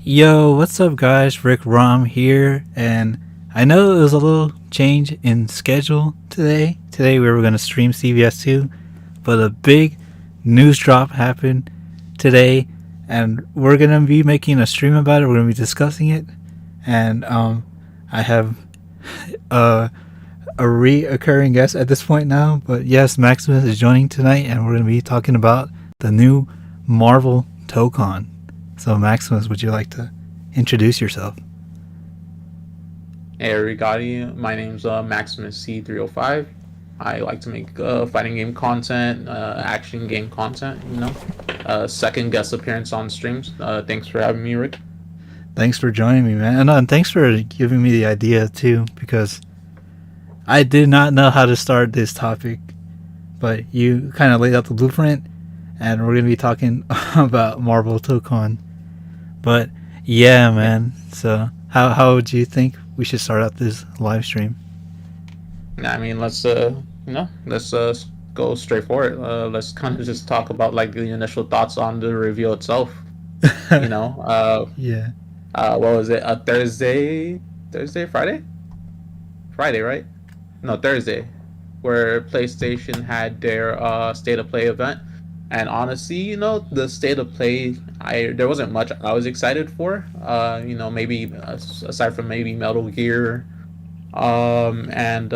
Yo, what's up, guys? Rick Rom here, and I know it was a little change in schedule today. Today we were going to stream CVS2, but a big news drop happened today, and we're going to be making a stream about it. We're going to be discussing it, and I have a reoccurring guest at this point now, but yes, Maximus is joining tonight, and we're going to be talking about the new Marvel TOKON. So, Maximus, would you like to introduce yourself? Hey everybody, my name's Maximus C305. I like to make fighting game content, action game content, second guest appearance on streams. Thanks for having me, Rick. Thanks for joining me, man. And thanks for giving me the idea, too, because I did not know how to start this topic, but you kind of laid out the blueprint, and we're going to be talking about Marvel TOKON. But yeah, man. So how would you think we should start out this live stream? I mean, let's go straight for it. Let's kind of just talk about like the initial thoughts on the reveal itself. Yeah. What was it? Friday, right? No, Thursday, where PlayStation had their State of Play event. And honestly, the State of Play, there wasn't much I was excited for. Maybe aside from maybe Metal Gear, and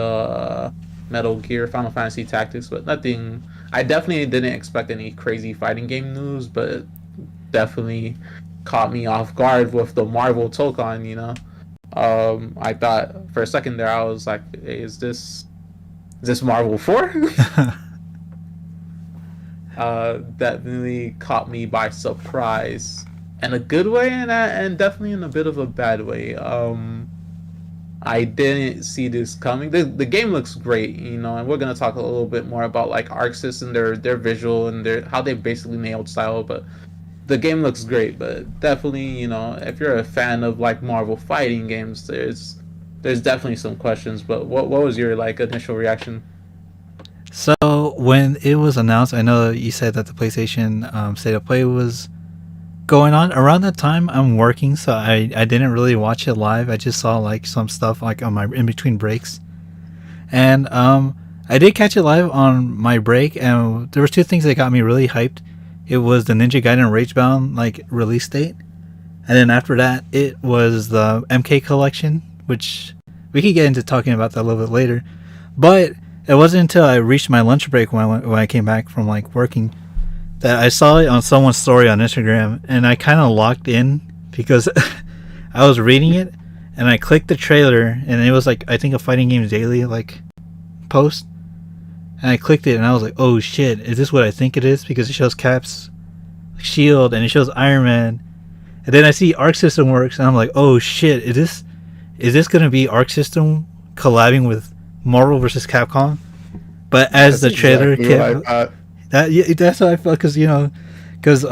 Metal Gear, Final Fantasy Tactics, but nothing. I definitely didn't expect any crazy fighting game news, but definitely caught me off guard with the Marvel TOKON. I thought for a second there, I was like, hey, is this Marvel 4? Definitely caught me by surprise, in a good way, and definitely in a bit of a bad way. I didn't see this coming. The game looks great, and we're gonna talk a little bit more about like Arc System, their visual and their how they basically nailed style. But the game looks great. But definitely, if you're a fan of like Marvel fighting games, there's definitely some questions. But what was your like initial reaction? So when it was announced, I know you said that the PlayStation State of Play was going on around that time. I'm working, so I didn't really watch it live. I just saw like some stuff like on my in between breaks, and I did catch it live on my break. And there was two things that got me really hyped. It was the Ninja Gaiden Ragebound like release date, and then after that, it was the MK collection, which we could get into talking about that a little bit later. But it wasn't until I reached my lunch break when I came back from like working that I saw it on someone's story on Instagram, and I kind of locked in because I was reading it and I clicked the trailer, and it was like I think a Fighting Games Daily like post, and I clicked it and I was like, oh shit, is this what I think it is? Because it shows Cap's shield and it shows Iron Man, and then I see Arc System Works and I'm like, oh shit, is this gonna be Arc System collabing with Marvel versus Capcom? But as That's the trailer exactly what I kept, thought. that's how I felt, because because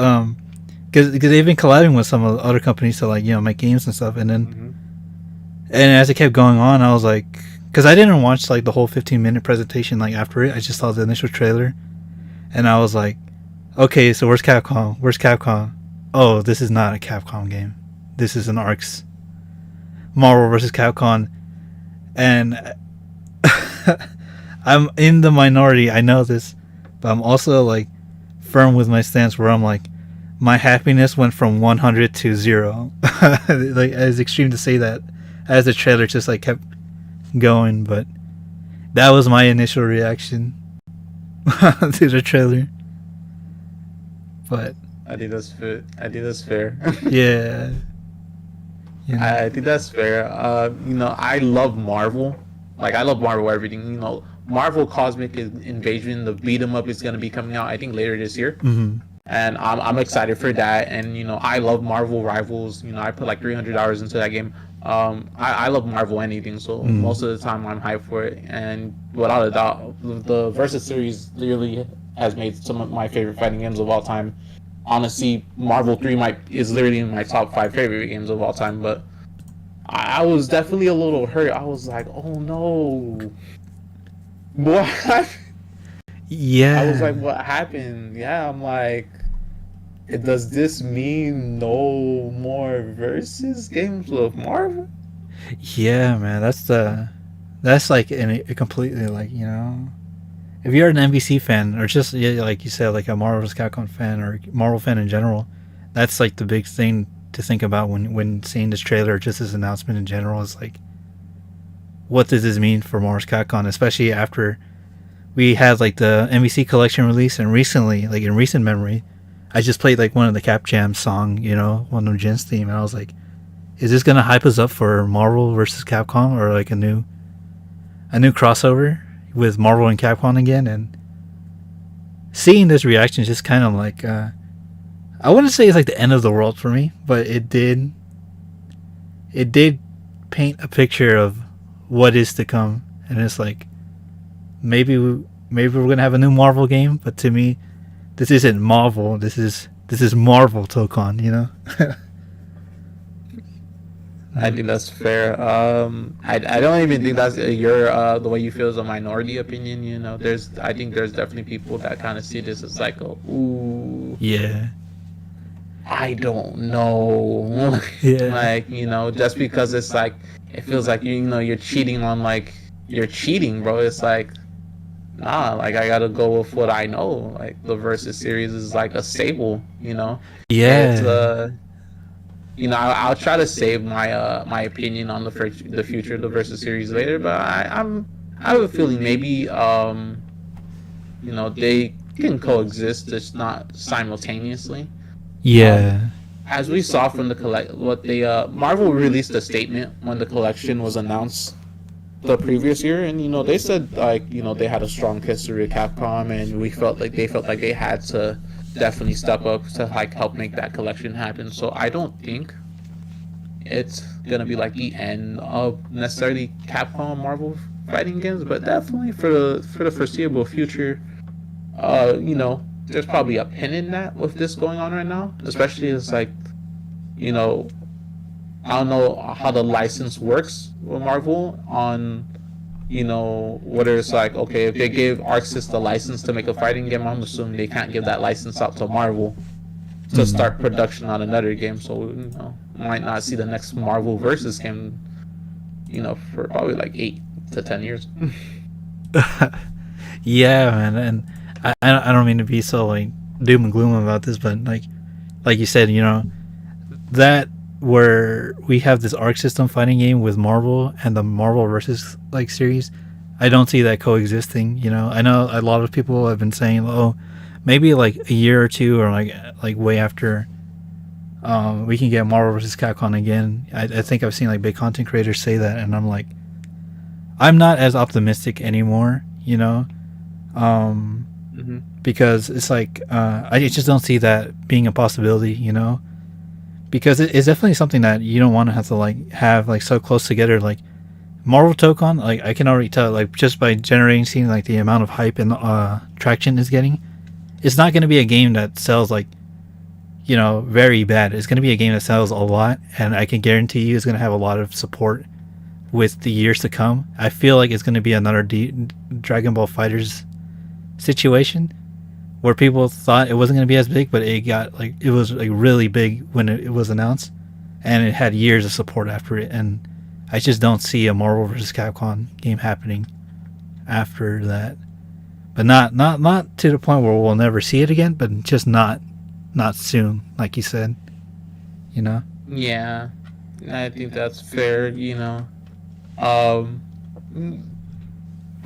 they've been collabing with some other companies to like make games and stuff, and then and as it kept going on, I was like, because I didn't watch like the whole 15-minute presentation like after it, I just saw the initial trailer, and I was like, okay, so where's Capcom? Where's Capcom? Oh, this is not a Capcom game. This is an Arcs Marvel versus Capcom, and I'm in the minority. I know this, but I'm also like firm with my stance where I'm like, my happiness went from 100 to 0. Like, it's extreme to say that as the trailer just like kept going, but that was my initial reaction to the trailer. But I think that's fair. I think that's fair. yeah, I think that's fair. I love Marvel. Like, I love Marvel everything. Marvel Cosmic Invasion, the beat 'em up, is gonna be coming out, I think, later this year, mm-hmm. and I'm excited for that. And I love Marvel Rivals. I put like 300 hours into that game. I love Marvel anything, so most of the time I'm hyped for it. And without a doubt, the Versus series literally has made some of my favorite fighting games of all time. Honestly, Marvel 3 is literally in my top 5 favorite games of all time. But I was definitely a little hurt. I was like, oh no, what? Yeah. I was like, what happened? Yeah, I'm like, does this mean no more versus games with Marvel? Yeah, man, that's like a completely like if you're an NBC fan or just yeah, like you said, like a Marvel vs. Capcom fan or Marvel fan in general, that's like the big thing to think about when seeing this trailer or just this announcement in general is like, what does this mean for Marvel vs. Capcom, especially after we had like the NBC collection release and recently, like in recent memory, I just played like one of the Cap Jam song, one of Jin's theme, and I was like, is this gonna hype us up for Marvel versus Capcom or like a new crossover with Marvel and Capcom again? And seeing this reaction is just kind of like I wouldn't say it's like the end of the world for me, but it did paint a picture of what is to come, and it's like maybe we're gonna have a new Marvel game, but to me, this isn't Marvel. This is Marvel Tokon, I think that's fair. I don't even think that's your the way you feel is a minority opinion. I think there's definitely people that kind of see this as like, ooh, Yeah, I don't know, yeah, like just because it's like it feels like you're cheating on like you're cheating, bro. It's like nah, like I gotta go with what I know. Like the Versus series is like a staple. It's yeah, I'll try to save my opinion on the future of the Versus series later, but I have a feeling maybe they can coexist, just not simultaneously. Um, yeah. as we saw from the collect, what they Marvel released a statement when the collection was announced the previous year, and they said like they had a strong history with Capcom, and they felt like they had to definitely step up to like help make that collection happen. So I don't think it's gonna be like the end of necessarily Capcom Marvel fighting games, but definitely for the foreseeable future, there's probably a pin in that with this going on right now. Especially it's like, you know, I don't know how the license works with Marvel on, whether it's like, okay, if they give ArcSys the license to make a fighting game, I'm assuming they can't give that license out to Marvel to start production on another game. So, might not see the next Marvel versus game, for probably like 8 to 10 years. Yeah, man, and I don't mean to be so like doom and gloom about this, but like you said, that where we have this arc system fighting game with Marvel and the Marvel versus like series, I don't see that coexisting. I know a lot of people have been saying, oh, maybe like a year or two or like way after, we can get Marvel versus Capcom again. I think I've seen like big content creators say that, and I'm like, I'm not as optimistic anymore. Mm-hmm. Because it's like I just don't see that being a possibility. Because it's definitely something that you don't want to have to like have like so close together. Like Marvel Tokon, like I can already tell, like just by generating, seeing like the amount of hype and traction is getting, it's not going to be a game that sells like very bad. It's going to be a game that sells a lot, and I can guarantee you it's going to have a lot of support with the years to come. I feel like it's going to be another Dragon Ball Fighters situation where people thought it wasn't going to be as big, but it was like really big when it was announced, and it had years of support after it. And I just don't see a Marvel vs. Capcom game happening after that. But not to the point where we'll never see it again, but just not soon, like you said. Yeah, I think that's fair. Um,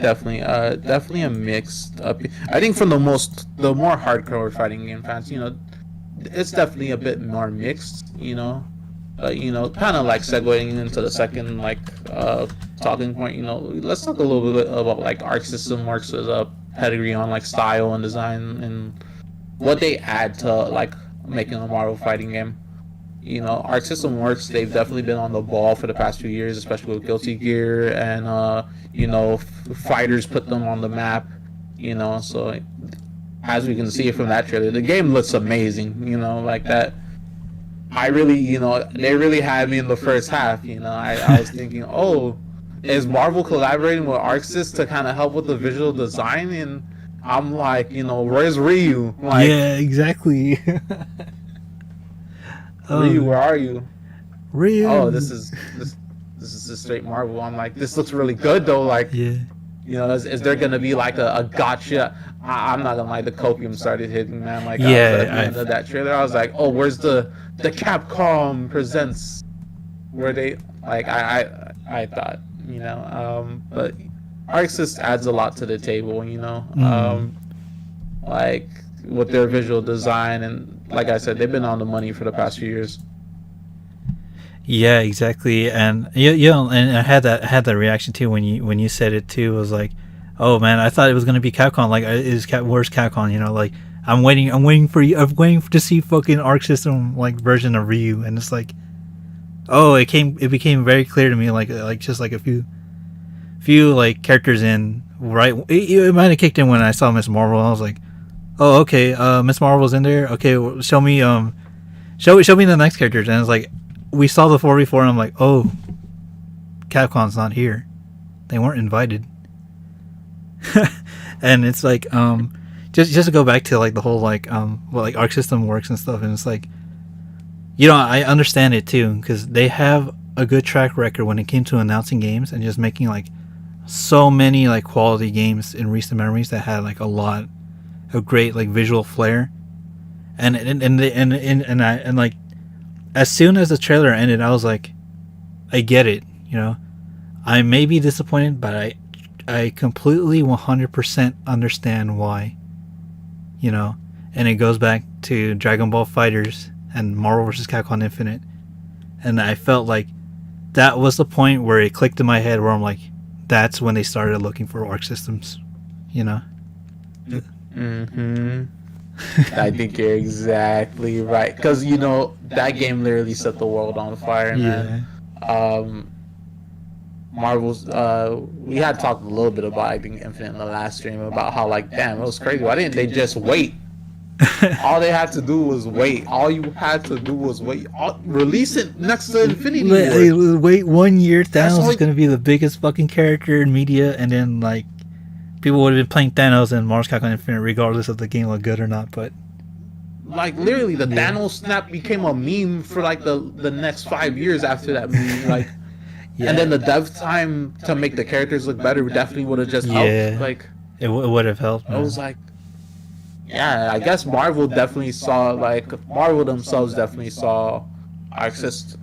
definitely a mixed up. I think from the more hardcore fighting game fans, it's definitely a bit more mixed. Kind of like segueing into the second talking point. Let's talk a little bit about like Arc System Works as a pedigree on like style and design and what they add to like making a Marvel fighting game. Arc System Works, they've definitely been on the ball for the past few years, especially with Guilty Gear, and fighters put them on the map. So like, as we can see from that trailer, the game looks amazing. Like that. I really, they really had me in the first half. I was thinking, oh, is Marvel collaborating with ArcSys to kind of help with the visual design? And I'm like, where's Ryu? I'm like, Yeah, exactly. Ryu, Oh, where are you? Oh, Ryu. this is a straight Marvel. I'm like, this looks really good though. Like, Yeah. is there gonna be like a gotcha? I'm not gonna lie, the copium started hitting, man. Like I was at the Yeah, end of that trailer, I was like, oh, where's the Capcom presents where they like I thought, but Arxis adds a lot to the table, Mm. like with their visual design and like I said, they've been on the money for the past few years. Yeah, exactly. And and I had that reaction too when you said it too. It was like, oh man, I thought it was gonna be Capcom. Like, where's Capcom? Like I'm waiting for you. I'm waiting to see fucking Arc System like version of Ryu, and it's like, oh, it became very clear to me like just like a few like characters in right. It might have kicked in when I saw Miss Marvel. I was like, oh okay, Miss Marvel's in there. Okay, well, show me show me the next characters, and it's like we saw the 4v4, and I'm like, oh, Capcom's not here. They weren't invited. And it's like just to go back to like the whole like well, like Arc System works and stuff, and it's like, I understand it too because they have a good track record when it came to announcing games and just making like so many like quality games in recent memories that had like a lot of great like visual flair, and like as soon as the trailer ended, I was like, I get it. I may be disappointed, but I completely 100% understand why. And it goes back to Dragon Ball Fighters and Marvel vs. Capcom Infinite, and I felt like that was the point where it clicked in my head where I'm like, that's when they started looking for Arc Systems. You know. Mm-hmm. I think you're exactly right because that game literally set the world on fire, man. Yeah. Um, Marvel's. We had talked a little bit about I think Infinite in the last stream about how like damn it was crazy. Why didn't they just wait? All they had to do was wait. All you had to do was wait. Release it next to Infinity War. Wait 1 year. That's Thanos all. is gonna be the biggest fucking character in media, and then like people would have been playing Thanos and Marvel's Capcom Infinite regardless if the game looked good or not. But Like literally, the Thanos snap became a meme for like the next 5 years after that meme. Like, yeah, and then the dev time to make the characters look better definitely would have just helped. yeah, Like, it would have helped, I man. was like, yeah, I guess Marvel definitely saw like Marvel themselves definitely saw Arxis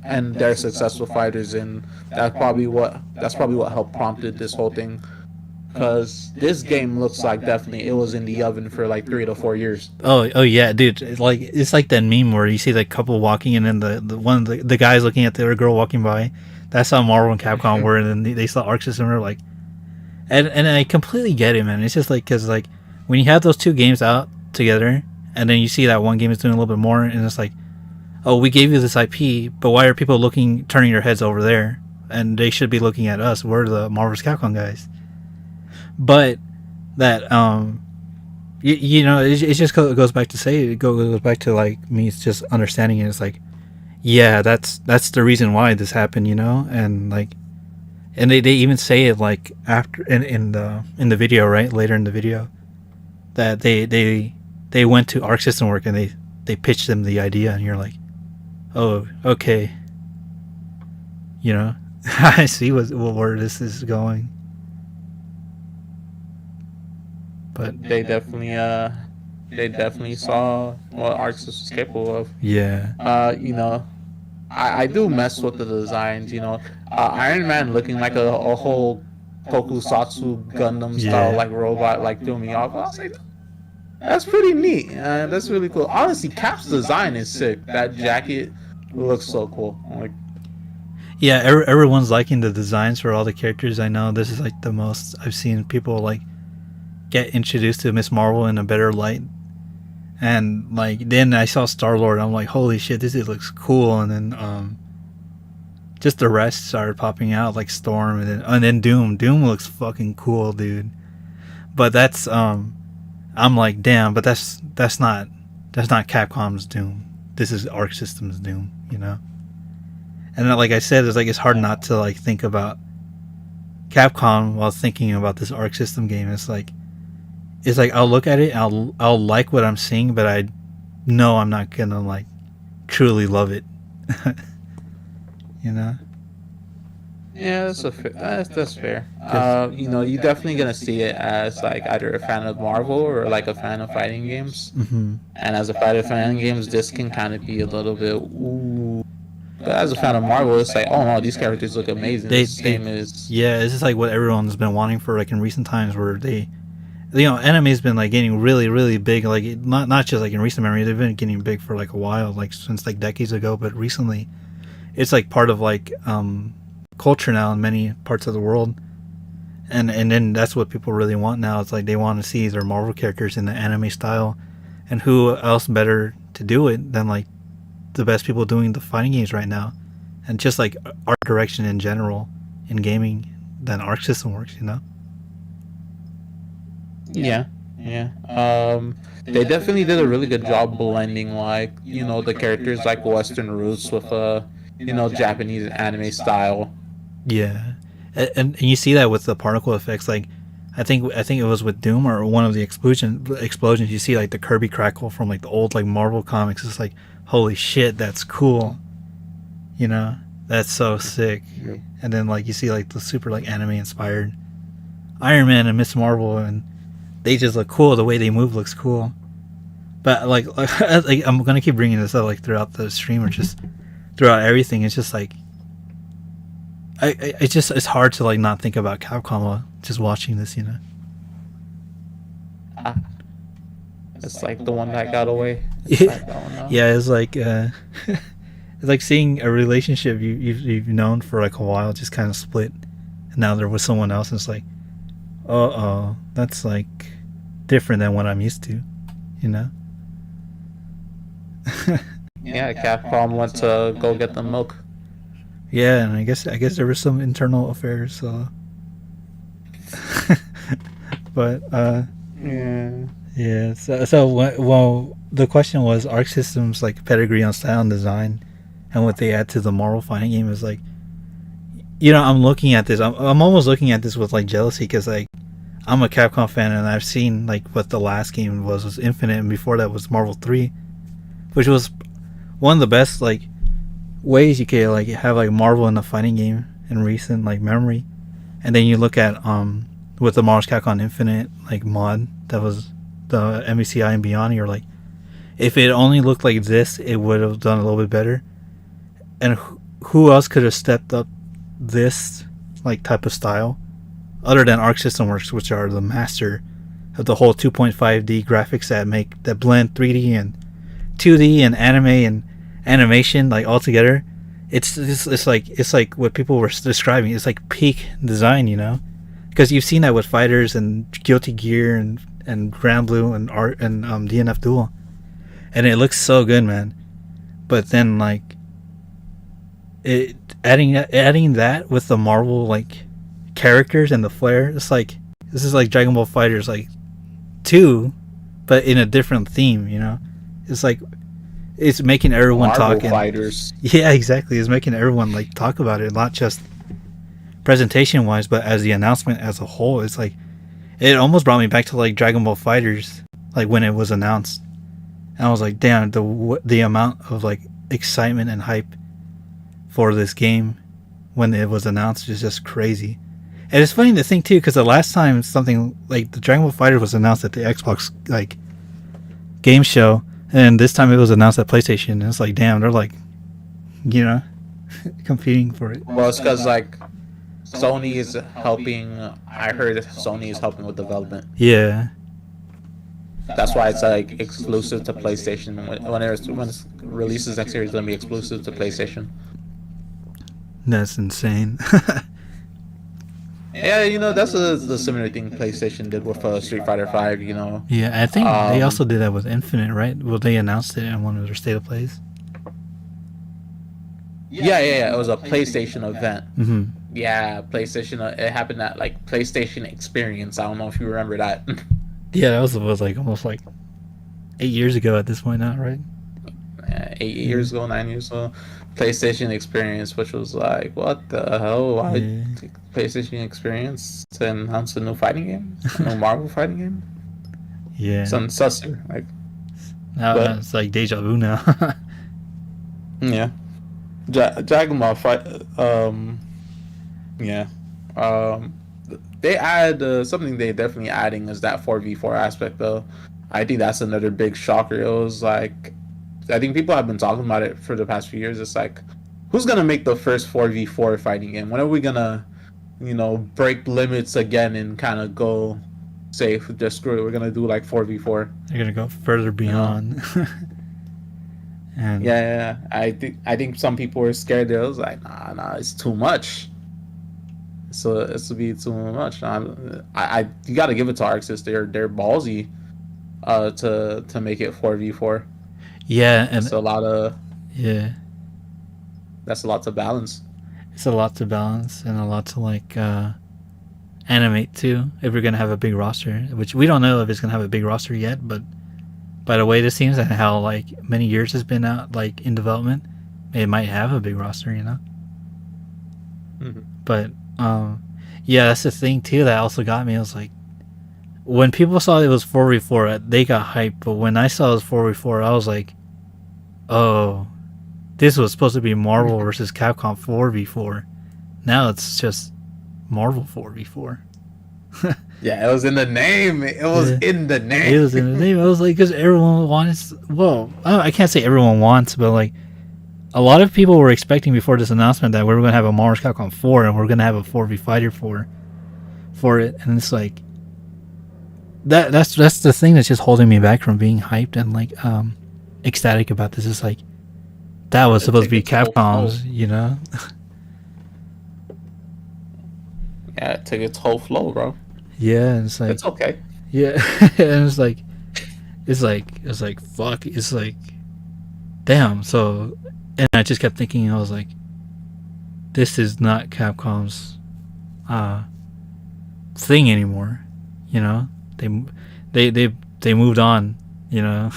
and their successful fighters, and that's probably what helped prompted this whole thing. Because this game looks like definitely it was in the oven for like 3 to 4 years. Oh yeah, dude. It's like that meme where you see the couple walking, and then the one the guys looking at the other girl walking by. That's how Marvel and Capcom were, and then they saw Arc System, and they're like, and I completely get it, man. It's just like because like when you have those two games out together, and then you see that one game is doing a little bit more, and it's like, oh, we gave you this IP, but why are people turning their heads over there? And they should be looking at us. We're the Marvel's Capcom guys. But that it just goes back to say it goes back to like me. It's just understanding it. It's like, yeah, that's the reason why this happened, and like, and they even say it like after in the video, right, later in the video, that they went to Arc System Work and they pitched them the idea, and you're like, oh, okay, I see where this is going. But They definitely saw what Arxis was capable of. yeah, I do mess with the designs. Iron Man looking like a whole Tokusatsu Gundam style yeah. like robot like threw me off. I was like, that's pretty neat. That's really cool. Honestly, Cap's design is sick. That jacket looks so cool. Like, Yeah, everyone's liking the designs for all the characters. I know this is like the most I've seen people like get introduced to Miss Marvel in a better light. And like then I saw Star-Lord, I'm like, holy shit, this looks cool. And then just the rest started popping out like Storm, and then Doom looks fucking cool, dude. But that's I'm like, damn, but that's not Capcom's Doom. This is Arc System's Doom. And like I said, it's hard not to like think about Capcom while thinking about this Arc System game. It's like, it's like I'll look at it, I'll like what I'm seeing, but I know I'm not gonna like truly love it. You know? Yeah, that's fair. Because You're definitely gonna see it as like either a fan of Marvel or like a fan of fighting games. mm-hmm. And as a fan of fighting games, this can kind of be a little bit ooh. But as a fan of Marvel, it's like, oh no, these characters look amazing. This they game is yeah, this is like what everyone's been wanting for like in recent times, where they, anime's been like getting really really big, like not just like in recent memory, they've been getting big for like a while, like since like decades ago, but recently it's like part of like culture now in many parts of the world. And then that's what people really want now. It's like they want to see their Marvel characters in the anime style, and who else better to do it than like the best people doing the fighting games right now, and just like art direction in general in gaming than Arc System Works, you know? yeah, yeah. They definitely did a really good job blending like the characters like Western roots with Japanese anime style. Yeah, and you see that with the particle effects. Like, I think it was with Doom or one of the explosions. You see like the Kirby crackle from like the old like Marvel comics. It's like, holy shit, that's cool. You know, that's so sick. And then like you see like the super like anime inspired Iron Man and Miss Marvel, and they just look cool. The way they move looks cool. But like, like I'm gonna keep bringing this up like throughout the stream or just throughout everything. It's just like it's hard to like not think about Capcom while just watching this, you know. Ah, it's like the one that got away. It's Yeah, like, oh no. yeah, it's like it's like seeing a relationship you've known for like a while just kind of split, and now they're with someone else, and it's like, oh, that's like different than what I'm used to, you know. Yeah, Capcom went to go get the milk. Yeah, and I guess there was some internal affairs, so. But Yeah. yeah, well, the question was Arc Systems like pedigree on style and design, and what they add to the Marvel fighting game is like, I'm looking at this. I'm almost looking at this with like jealousy, because like I'm a Capcom fan, and I've seen like what the last game was Infinite, and before that was Marvel 3, which was one of the best like ways you could like have like Marvel in a fighting game in recent like memory. And then you look at with the Marvel's Capcom Infinite like mod that was the MVCI and beyond, you're like, if it only looked like this, it would have done a little bit better. And who else could have stepped up this like type of style other than Arc System Works, which are the master of the whole 2.5D graphics that blend 3D and 2D and anime and animation like all together. It's like what people were describing. It's like peak design, you know, because you've seen that with Fighters and Guilty Gear and Grand Blue and Art and DNF Duel, and it looks so good, man. But then like it adding that with the Marvel like characters and the flair, it's like this is like Dragon Ball Fighters like 2, but in a different theme, you know. It's like it's making everyone Marvel talk. Fighters. Yeah, exactly. It's making everyone like talk about it, not just presentation wise, but as the announcement as a whole. It's like it almost brought me back to like Dragon Ball Fighters, like when it was announced, and I was like, damn, the amount of like excitement and hype for this game when it was announced is just crazy. And it's funny to think too, because the last time something like the Dragon Ball Fighters was announced at the Xbox like game show, and this time it was announced at PlayStation, and it's like, damn, they're like, competing for it. Well, it's because like Sony is helping. I heard Sony is helping with development. Yeah. That's why it's like exclusive to PlayStation. When it releases next year, it's gonna be exclusive to PlayStation. That's insane. Yeah, that's the similar thing PlayStation did with Street Fighter V. Yeah, I think they also did that with Infinite, right? Well, they announced it in one of their state of plays. Yeah. It was a PlayStation event. Mm-hmm. Yeah, PlayStation. It happened at like PlayStation Experience. I don't know if you remember that. Yeah, that was like almost like 8 years ago at this point now, right? 8 years ago, 9 years ago. PlayStation Experience, which was like, what the hell? Why PlayStation Experience to announce a new fighting game? A new Marvel fighting game? Yeah. successor. Like, Now but it's like deja vu now. yeah, Dragon Ball fight. Yeah. Um, they add something they definitely adding is that 4v4 aspect though. I think that's another big shocker. It was like I think people have been talking about it for the past few years. It's like who's gonna make the first 4v4 fighting game? When are we gonna, break limits again and kind of go safe? Just screw it. We're gonna do like 4v4. They're gonna go further You know? beyond. And Yeah. I think some people were scared. They was like, nah, it's too much. So it's to be too much. You got to give it to Arxis. They're ballsy to make it 4v4. yeah, That's and a lot of yeah, that's a lot to balance. it's a lot to balance and a lot to animate too. If we're gonna have a big roster, which we don't know if it's gonna have a big roster yet, but by the way this seems and how like many years has been out like in development, it might have a big roster, you know. Mm-hmm. But yeah, that's the thing too that also got me. I was like, when people saw it was 4v4, they got hyped. But when I saw it was 4v4, I was like, oh, this was supposed to be Marvel versus Capcom 4v4. Now it's just Marvel 4v4. Yeah, it was in the name. It was in the name. It was in the name. I was like, because everyone wants. Well, I can't say everyone wants, but like a lot of people were expecting before this announcement that we were going to have a Marvel vs. Capcom 4 and we're going to have a 4v fighter for it, and it's like that's the thing that's just holding me back from being hyped and like ecstatic about this. It's like that was supposed to be Capcom's, you know. Yeah, it took its whole flow, bro. Yeah, and it's like It's okay. yeah, and it's like fuck. It's like damn. So, and I just kept thinking, I was like, this is not Capcom's thing anymore. You know, they moved on. You know,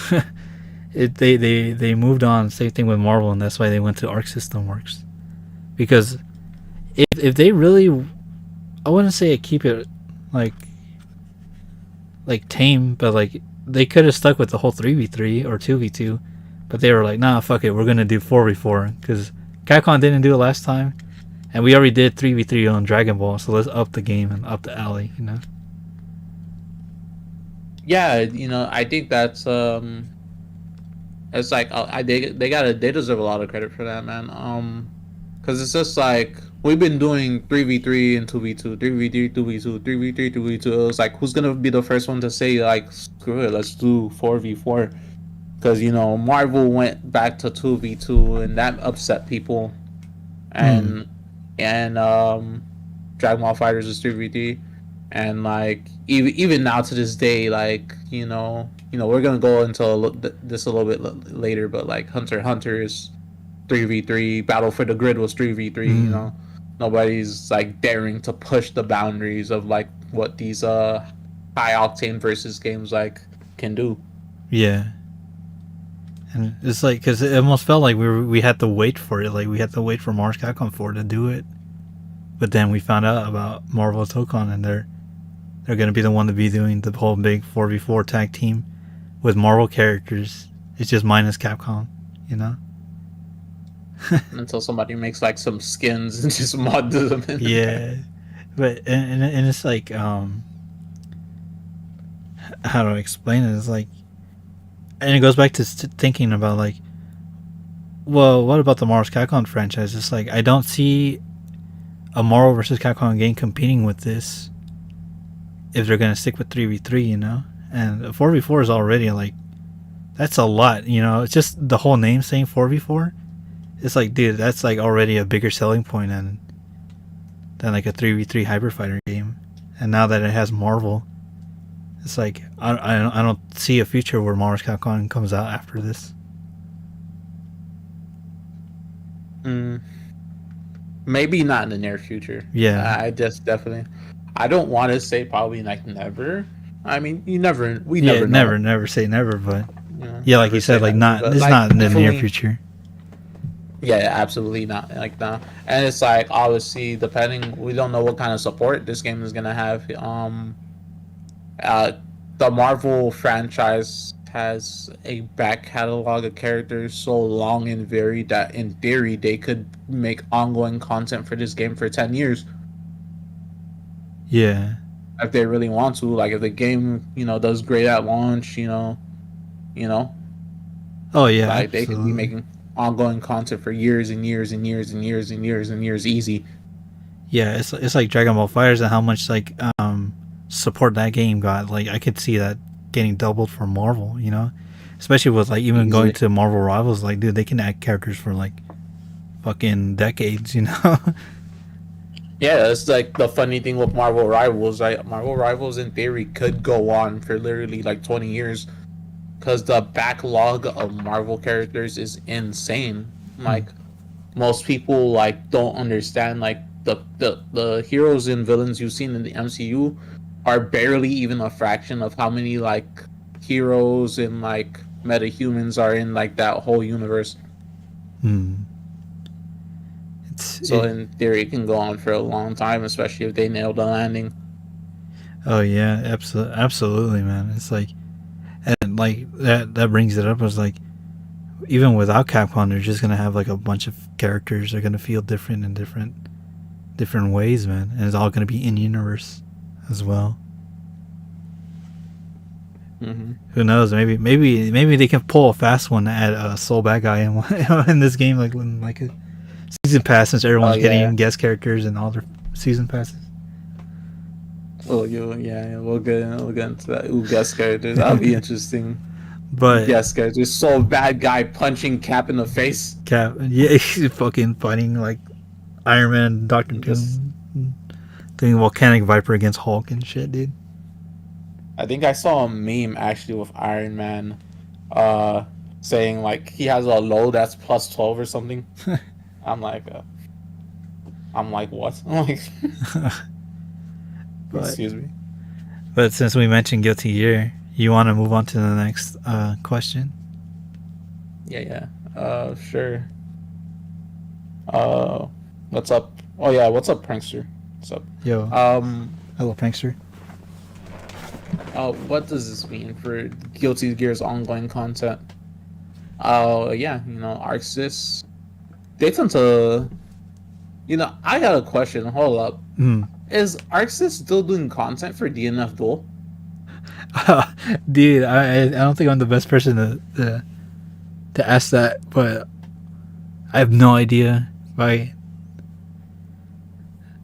they moved on. Same thing with Marvel, and that's why they went to Arc System Works. Because if they really, I wouldn't say keep it like tame, but like they could have stuck with the whole 3v3 or 2v2, but they were like, nah, fuck it, we're gonna do 4v4 because Capcom didn't do it last time, and we already did 3v3 on Dragon Ball, so let's up the game and up the alley, you know. Yeah, I think that's it's like they deserve a lot of credit for that, man. Because it's just like we've been doing 3v3 and 2v2, 3v3, 2v2, 3v3, 2v2. It was like who's gonna be the first one to say like screw it, let's do 4v4? Because Marvel went back to 2v2 and that upset people, and Dragon Ball Fighters is 3v3, and like even now to this day, like we're gonna go into this a little bit later, but like Hunter x Hunter is 3v3. Battle for the Grid was 3v3. Nobody's like daring to push the boundaries of like what these high octane versus games like can do. Yeah, and it's like because it almost felt like we had to wait for it, like we had to wait for Marvel Capcom 4 to do it, but then we found out about Marvel TOKON, and they're gonna be the one to be doing the whole big 4v4 tag team with Marvel characters. It's just minus Capcom, you know. Until somebody makes like some skins and just mod them in. Yeah, but and it's like how do I explain it? It's like, and it goes back to thinking about like, well, what about the Marvel Capcom franchise? It's like I don't see a Marvel versus Capcom game competing with this if they're gonna stick with 3v3, you know. And 4v4 is already like that's a lot, you know. It's just the whole name saying 4v4. It's like, dude, that's like already a bigger selling point than like a 3v3 Hyper Fighter game. And now that it has Marvel, it's like I don't see a future where Marvel Capcom comes out after this. Maybe not in the near future. Yeah, I just definitely. I don't want to say probably like never. I mean, we never know. never say never, but yeah, like you said, like never, not it's like, not in the near future. Yeah, absolutely not. Like no, and it's like obviously depending. We don't know what kind of support this game is gonna have. the Marvel franchise has a back catalog of characters so long and varied that in theory they could make ongoing content for this game for 10 years Yeah. if they really want to. Like if the game, does great at launch, you know, Oh yeah, like they could be absolutely. making ongoing content for years and years and years and years and years and years easy. Yeah, it's like Dragon Ball Fighters and how much like support that game got. Like I could see that getting doubled for Marvel, you know? Especially with like even going Easily. to Marvel Rivals, like dude, they can add characters for like fucking decades, you know? Yeah, it's like the funny thing with Marvel Rivals. Like Marvel Rivals, in theory, could go on for literally like 20 years because the backlog of Marvel characters is insane. Hmm. Like most people like don't understand like the heroes and villains you've seen in the MCU are barely even a fraction of how many like heroes and like metahumans are in like that whole universe. Hmm. So in theory, it can go on for a long time, especially if they nail the landing. Oh yeah, absolutely, man. It's like, and like that brings it up as like, even without Capcom, they're just gonna have like a bunch of characters. They're gonna feel different in different ways, man, and it's all gonna be in universe as well. Mm-hmm. Who knows? Maybe they can pull a fast one to add a soul bad guy in in this game, like when like a season pass, since Oh everyone's yeah. getting guest characters and all their season passes. Oh, yeah. We'll get into that. Ooh, guest characters. That'll be interesting. But Guest characters. So bad guy punching Cap in the face. Cap, yeah, he's fucking fighting like Iron Man, Doctor Just, Doom, doing volcanic viper against Hulk and shit, dude. I think I saw a meme actually with Iron Man, uh, saying like he has a low that's +12 or something. I'm like, uh, I'm like, what? I'm like, but excuse me. but since we mentioned Guilty Gear, you want to move on to the next question? Yeah, yeah. Sure. Uh, what's up? Oh yeah, what's up, prankster? What's up? Yo, Um, hello, prankster. what does this mean for Guilty Gear's ongoing content? Yeah, Arxis. They tend to, I got a question. Hold up. Hmm. Is Arxis still doing content for DNF Duel? Dude, I don't think I'm the best person to ask that, but I have no idea. Right?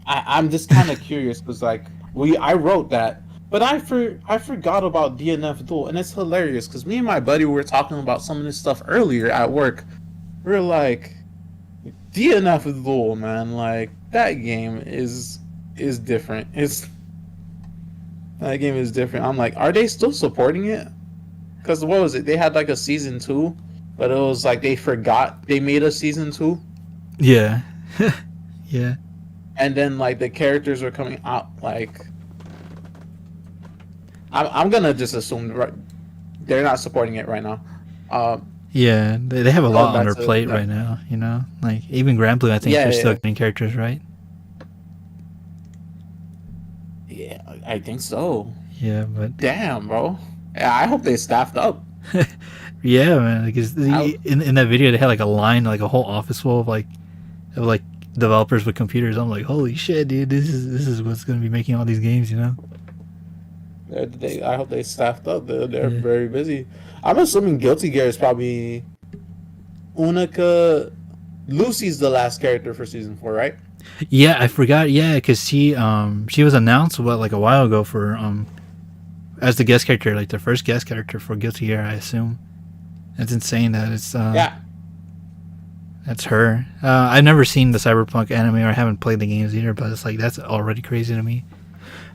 I'm just kind of curious because like I wrote that, but I forgot about DNF Duel, and it's hilarious because me and my buddy were talking about some of this stuff earlier at work. We're like, DNF Duel, man, like that game is different. It's That game is different. I'm like, are they still supporting it? Because what was it? They had like a season 2, but it was like they forgot they made a season 2, Yeah. Yeah. and then like the characters were coming out. Like, I'm gonna just assume they're not supporting it right now. Yeah, they have a Going lot on back their to plate that, right now, you know? Like, even Granblue, I think yeah, they're still yeah, getting characters, right? yeah, I think so. Yeah, but Damn, bro. Yeah, I hope they staffed up. yeah, man, because I, in that video they had like a line, like a whole office full of like developers with computers. I'm like, holy shit, dude, this is what's gonna be making all these games, you know? I hope they staffed up. They're Yeah. very busy. I'm assuming Guilty Gear is probably Unica. Lucy's the last character for season 4, right? Yeah, I forgot. Yeah, because she was announced like a while ago for as the guest character, like the first guest character for Guilty Gear, I assume. It's insane that it's Yeah, that's her. I've never seen the Cyberpunk anime or I haven't played the games either, but it's like that's already crazy to me.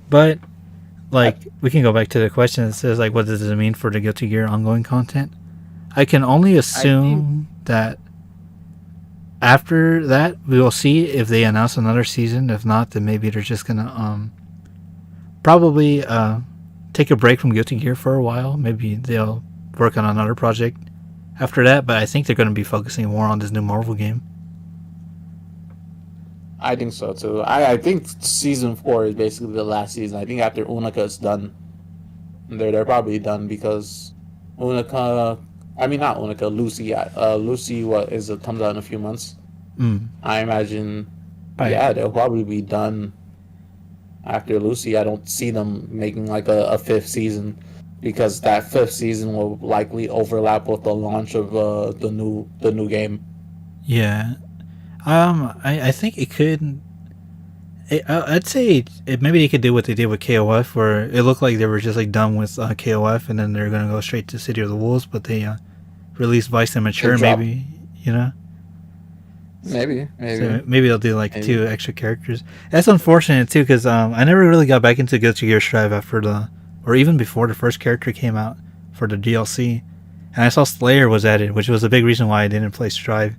But I, like we can go back to the question that says like what does it mean for the Guilty Gear ongoing content? I can only I think assume that after that we will see if they announce another season. If not, then maybe they're just gonna probably take a break from Guilty Gear for a while. Maybe they'll work on another project after that, but I think they're going to be focusing more on this new Marvel game. I think so too. I think season 4 is basically the last season. I think after Unica is done. They're probably done because Unica. I mean, not Unica. Lucy. Lucy. What is it? Comes out in a few months. I imagine. Right. Yeah, they'll probably be done after Lucy. I don't see them making like a fifth season because that fifth season will likely overlap with the launch of the new game. Yeah. I think it could. I'd say maybe they could do what they did with KOF, where it looked like they were just like done with KOF, and then they're gonna go straight to City of the Wolves, but they released Vice and Mature, maybe, you know. Maybe. So maybe they'll do like 2 extra characters. That's unfortunate too, because I never really got back into Guilty Gear Strive after or even before the first character came out for the DLC, and I saw Slayer was added, which was a big reason why I didn't play Strive.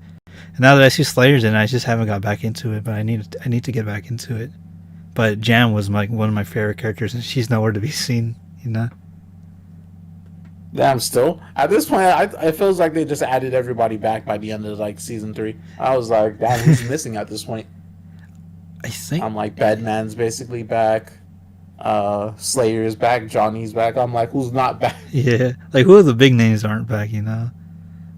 And now that I see Slayer's in, I just haven't got back into it. But I need to get back into it. But Jam was one of my favorite characters, and she's nowhere to be seen. You know. Damn. Still, at this point, it feels like they just added everybody back by the end of like season 3. I was like, damn, who's missing at this point? I think I'm like, Badman's basically back. Slayer's back. Johnny's back. I'm like, who's not back? Yeah, like who of the big names aren't back? You know.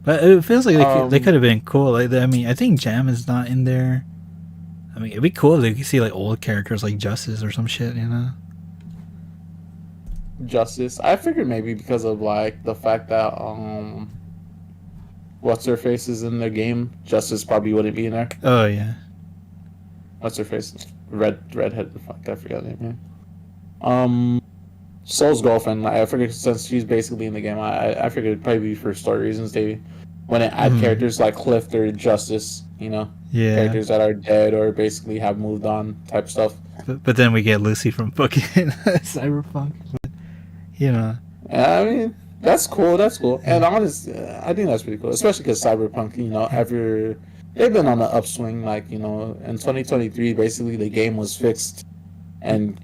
But it feels like they could have been cool. Like, I mean, I think Jam is not in there. I mean, it'd be cool if they could see like old characters like Justice or some shit, you know. Justice. I figured maybe because of like the fact that what's her face is in the game. Justice probably wouldn't be in there. Oh yeah. What's her face? Redhead. Fuck, I forgot her name. Soul's girlfriend. I figured since she's basically in the game, I figured it'd probably be for story reasons. They when it add characters like Cliff or Justice, you know, characters that are dead or basically have moved on type stuff. But then we get Lucy from fucking Cyberpunk. But, you know. Yeah, I mean that's cool. That's cool. And honestly, I think that's pretty cool, especially because Cyberpunk, you know, they've been on the upswing. Like, you know, in 2023, basically the game was fixed and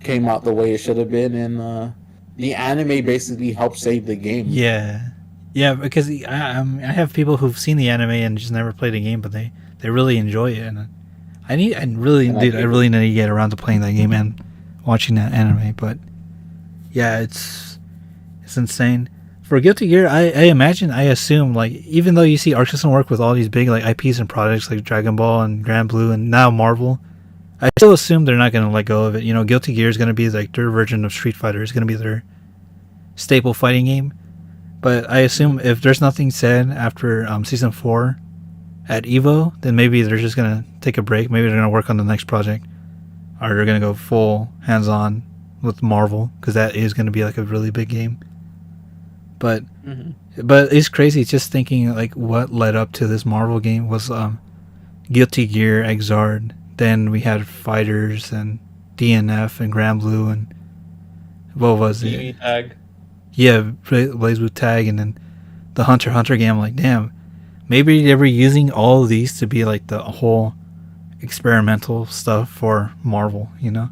came out the way it should have been, and the anime basically helped save the game. Yeah, because I have people who've seen the anime and just never played the game, but they really enjoy it, and I really need to get around to playing that game and watching that anime. But yeah, it's insane. For Guilty Gear, I assume, like, even though you see Arc System work with all these big like IPs and projects like Dragon Ball and Grand Blue and now Marvel, I still assume they're not going to let go of it. You know, Guilty Gear is going to be like their version of Street Fighter. It's going to be their staple fighting game. But I assume if there's nothing said after Season 4 at EVO, then maybe they're just going to take a break. Maybe they're going to work on the next project. Or they're going to go full hands-on with Marvel, because that is going to be like a really big game. But it's crazy just thinking like what led up to this Marvel game was Guilty Gear, Exard. Then we had Fighters and DNF and Grand Blue and what was it? Tag. Yeah, BlazBlue Tag, and then the Hunter x Hunter game. I'm like, damn, maybe they were using all of these to be like the whole experimental stuff for Marvel, you know?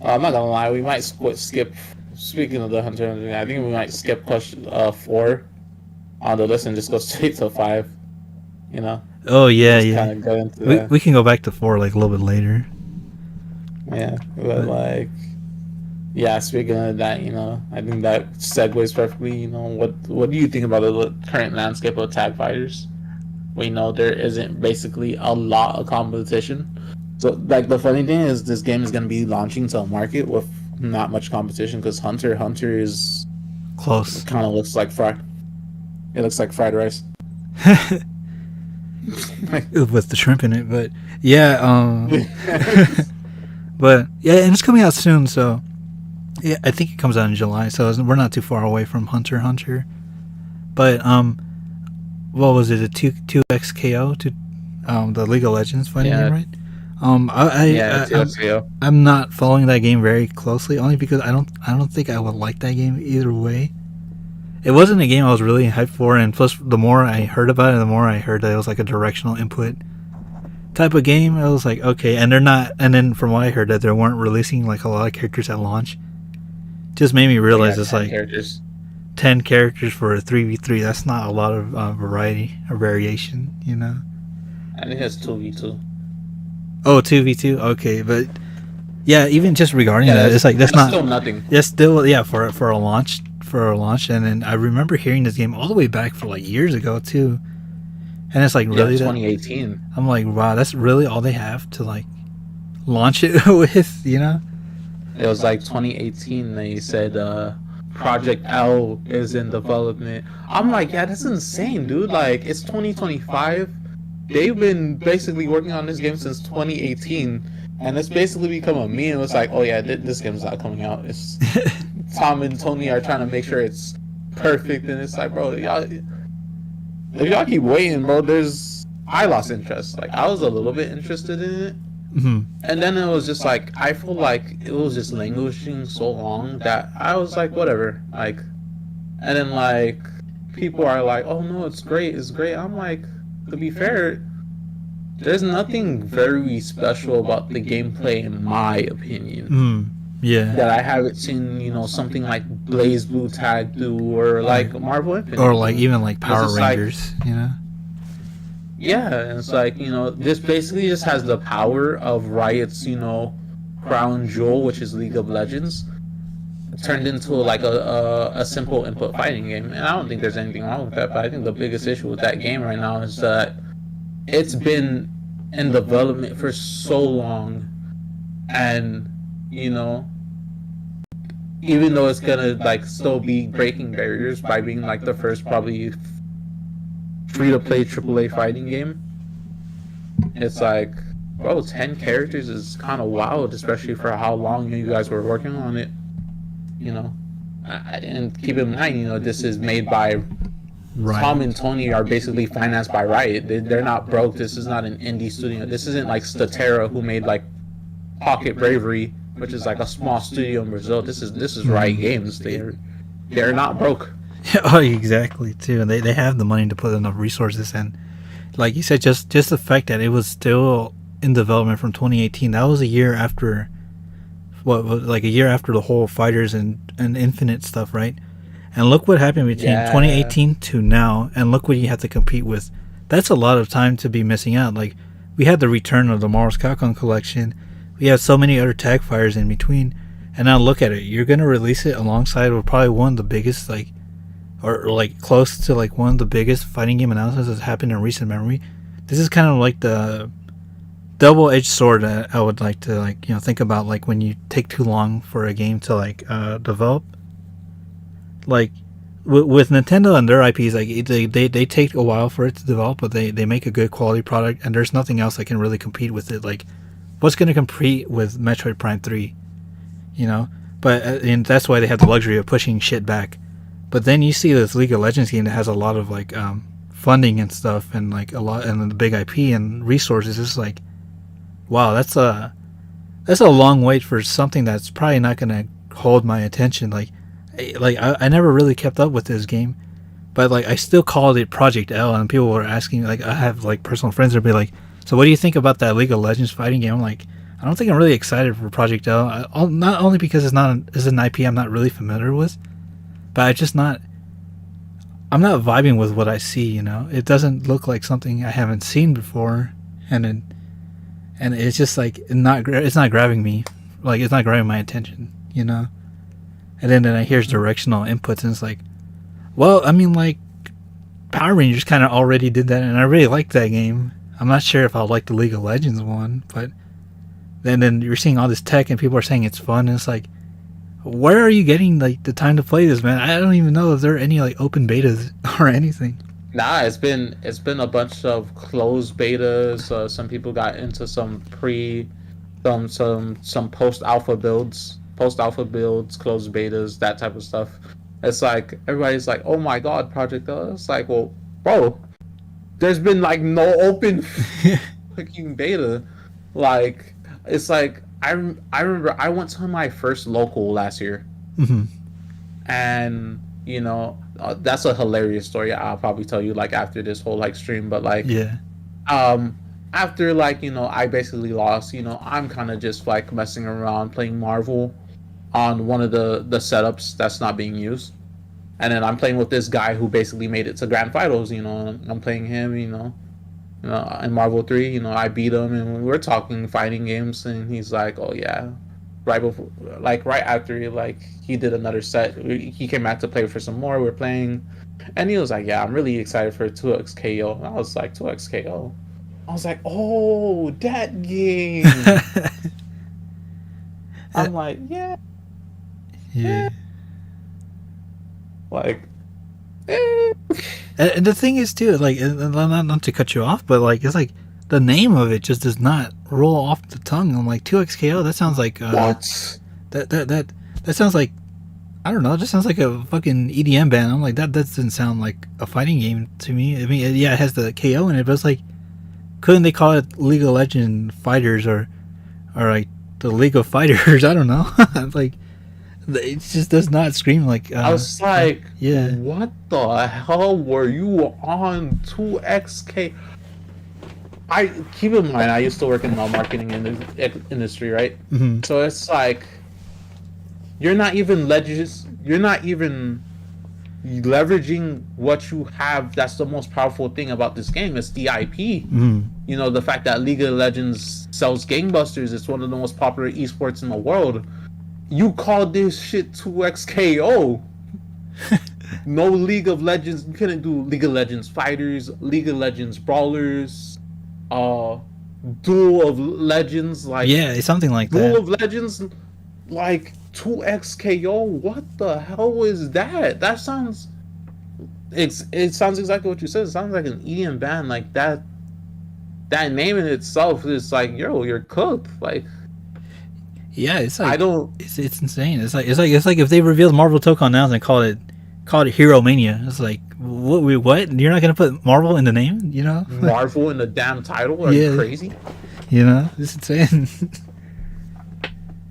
I'm not gonna lie, we might skip. Speaking of the Hunter x Hunter, I think we might skip question 4 on the list and just go straight to 5. You know? Oh yeah. We can go back to 4 like a little bit later. Yeah, but like, yeah. Speaking of that, you know, I think that segues perfectly. You know, what do you think about the current landscape of tag fighters? We know there isn't basically a lot of competition. So, like, the funny thing is, this game is going to be launching to a market with not much competition because Hunter x Hunter is close. It kind of looks like fried. It looks like fried rice. With the shrimp in it, but yeah, but yeah, and it's coming out soon, so yeah, I think it comes out in July, so we're not too far away from Hunter x Hunter. But what was it? A 2XKO to the League of Legends fighting game, right? I'm not following that game very closely, only because I don't think I would like that game either way. It wasn't a game I was really hyped for, and plus, the more I heard about it, the more I heard that it was like a directional input type of game. I was like, okay, and they're not. And then from what I heard, that they weren't releasing like a lot of characters at launch. Just made me realize it's like 10 characters for a 3v3. That's not a lot of variety or variation, you know. I think it's 2v2. Oh, 2v2. Okay, but Yeah, even just regarding Yeah, that, it's like that's that's not. still nothing. That's still, yeah, for a launch, and then I remember hearing this game all the way back for like years ago too, and it's like Yeah, really that 2018. I'm like, wow, that's really all they have to like launch it with, you know? It was like 2018. They said Project L is in development. I'm like, yeah, that's insane, dude. Like, it's 2025. They've been basically working on this game since 2018, and it's basically become a meme. It's like, oh yeah, this game's not coming out. It's Tom and Tony are trying to make sure it's perfect, and it's like, bro, y'all, if y'all keep waiting, bro, I lost interest. Like, I was a little bit interested in it, Hmm. and then it was just like, I feel like it was just languishing so long that I was like, whatever. Like, and then like people are like, oh no, it's great, it's great. I'm like, to be fair, there's nothing very special about the gameplay in my opinion Mm. Yeah. that I haven't seen, something like Blaze Blue Tag do or like Marvel Or Infinite like do. even like It's Power just like, Rangers, you know? yeah, and it's like, this basically just has the power of Riot's, crown jewel, which is League of Legends, turned into like a simple input fighting game. And I don't think there's anything wrong with that, but I think the biggest issue with that game right now is that it's been in development for so long, and you know even though it's gonna like still be breaking barriers by being like the first probably free to play AAA fighting game, it's like, bro, 10 characters is kind of wild, especially for how long you guys were working on it. you know and keep in mind, this is made by Right. Tom and Tony are basically financed by Riot. They're not broke. This is not an indie studio. This isn't like Statera, who made like Pocket Bravery, which is like a small studio in Brazil. This is Riot Games. They're not broke. Oh, exactly too. And they have the money to put enough resources in. Like you said, just the fact that it was still in development from 2018. That was a year after like a year after the whole Fighters and Infinite stuff, right? And look what happened between Yeah. 2018 to now, and look what you have to compete with. That's a lot of time to be missing out. Like, we had the return of the Marvel's Capcom collection. We have so many other tag fires in between. And now look at it. You're going to release it alongside with probably one of the biggest, like, or like close to like one of the biggest fighting game announcements that's happened in recent memory. This is kind of like the double-edged sword that I would like to, like, think about, like, when you take too long for a game to, like, develop. Like with Nintendo and their IPs, like they take a while for it to develop, but they make a good quality product, and there's nothing else that can really compete with it. Like, what's going to compete with Metroid Prime 3, But and that's why they have the luxury of pushing shit back. But then you see this League of Legends game that has a lot of like funding and stuff, and like a lot, and the big IP and resources. It's like, wow, that's a long wait for something that's probably not going to hold my attention. Like I never really kept up with this game, but like I still called it Project L, and people were asking, like, I have like personal friends that be like, so what do you think about that League of Legends fighting game? I'm like, I don't think I'm really excited for Project L. Not only because it's an IP I'm not really familiar with, but I'm not vibing with what I see. It doesn't look like something I haven't seen before, and it's just like it's not grabbing me, like it's not grabbing my attention. And then I hear directional inputs, and it's like, well, I mean, like, Power Rangers kind of already did that, and I really liked that game. I'm not sure if I'll like the League of Legends one, but then you're seeing all this tech, and people are saying it's fun, and it's like, where are you getting like the time to play this, man? I don't even know if there are any like open betas or anything. Nah, it's been a bunch of closed betas. Some people got into some post alpha builds, closed betas, that type of stuff. It's like everybody's like, "Oh my god, Project L." It's like, well, bro, there's been like no open fucking beta. Like, it's like I remember I went to my first local last year, and that's a hilarious story. I'll probably tell you like after this whole like stream, but like, Yeah. After like I basically lost. I'm kind of just like messing around playing Marvel on one of the setups that's not being used, and then I'm playing with this guy who basically made it to grand finals. I'm playing him. In Marvel 3. I beat him, and we're talking fighting games, and he's like, "Oh yeah, right before, like right after he did another set. He came back to play for some more. We're playing, and he was like, "Yeah, I'm really excited for 2XKO." And I was like, "2XKO." I was like, "Oh, that game." I'm like, "Yeah, Yeah. yeah." Like, eh. And the thing is too, like, not to cut you off, but like, it's like the name of it just does not roll off the tongue. I'm like 2XKO. That sounds like What? that sounds like, I don't know. It just sounds like a fucking EDM band. I'm like, that doesn't sound like a fighting game to me. I mean, yeah, it has the KO in it, but it's like, couldn't they call it League of Legends Fighters or like the League of Fighters? I don't know. Like, it just does not scream like. I was like, yeah, "What the hell were you on 2XK?" I keep in mind, I used to work in the marketing industry, right? mm-hmm. So it's like you're not even leveraging what you have. That's the most powerful thing about this game. It's the IP. Mm-hmm. You know, the fact that League of Legends sells gangbusters. It's one of the most popular esports in the world. You call this shit 2XKO. No League of Legends. You couldn't do League of Legends Fighters, League of Legends Brawlers, Duel of Legends, like Yeah, it's something like Duel that. of Legends, like 2XKO. What the hell is that? That sounds. It sounds exactly what you said. It sounds like an EDM band. Like that. That name in itself is like, yo, you're cooked. Like, Yeah, it's like I don't. it's insane. It's like if they revealed Marvel Tokon now and called it Hero Mania. It's like what? You're not gonna put Marvel in the name, you know? Marvel in the damn title? Are Yeah. you crazy? You know, it's insane.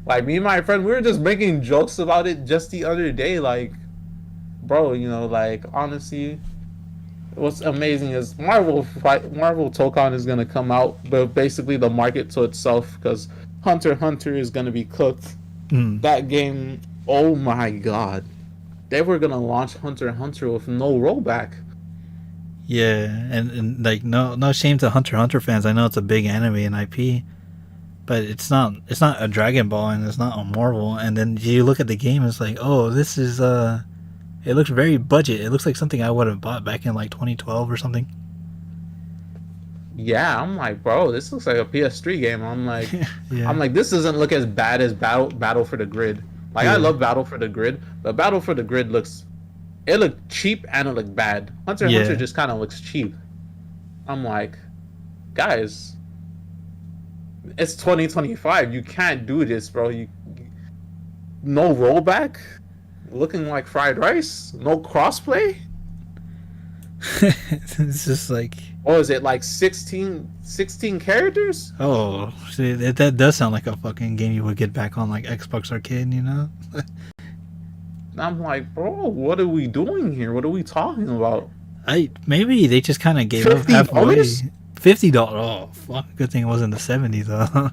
Like me and my friend, we were just making jokes about it just the other day. Like, bro, you know, like honestly, what's amazing is Marvel Tokon is gonna come out, but basically the market to itself because Hunter x Hunter is gonna be cooked. Mm. That game, oh my god, they were gonna launch Hunter x Hunter with no rollback. Yeah, and like no shame to Hunter x Hunter fans. I know it's a big anime and IP, but it's not a Dragon Ball and it's not a Marvel. And then you look at the game, it's like, oh, this is it looks very budget. It looks like something I would have bought back in like 2012 or something. Yeah, I'm like, bro, this looks like a PS3 game. Yeah. I'm like, this doesn't look as bad as Battle for the Grid. Like, Yeah. I love Battle for the Grid, but Battle for the Grid it looked cheap and it looked bad. Hunter x Yeah. Hunter just kind of looks cheap. I'm like, guys, it's 2025. You can't do this, bro. No rollback, looking like fried rice. No crossplay. It's just like, Or is it like 16 characters? oh, see, that does sound like a fucking game you would get back on like Xbox Arcade, you know? I'm like, bro, what are we doing here? What are we talking about? Maybe they just kind of gave up $50? halfway. $50. Oh, fuck! Good thing it wasn't the '70s though.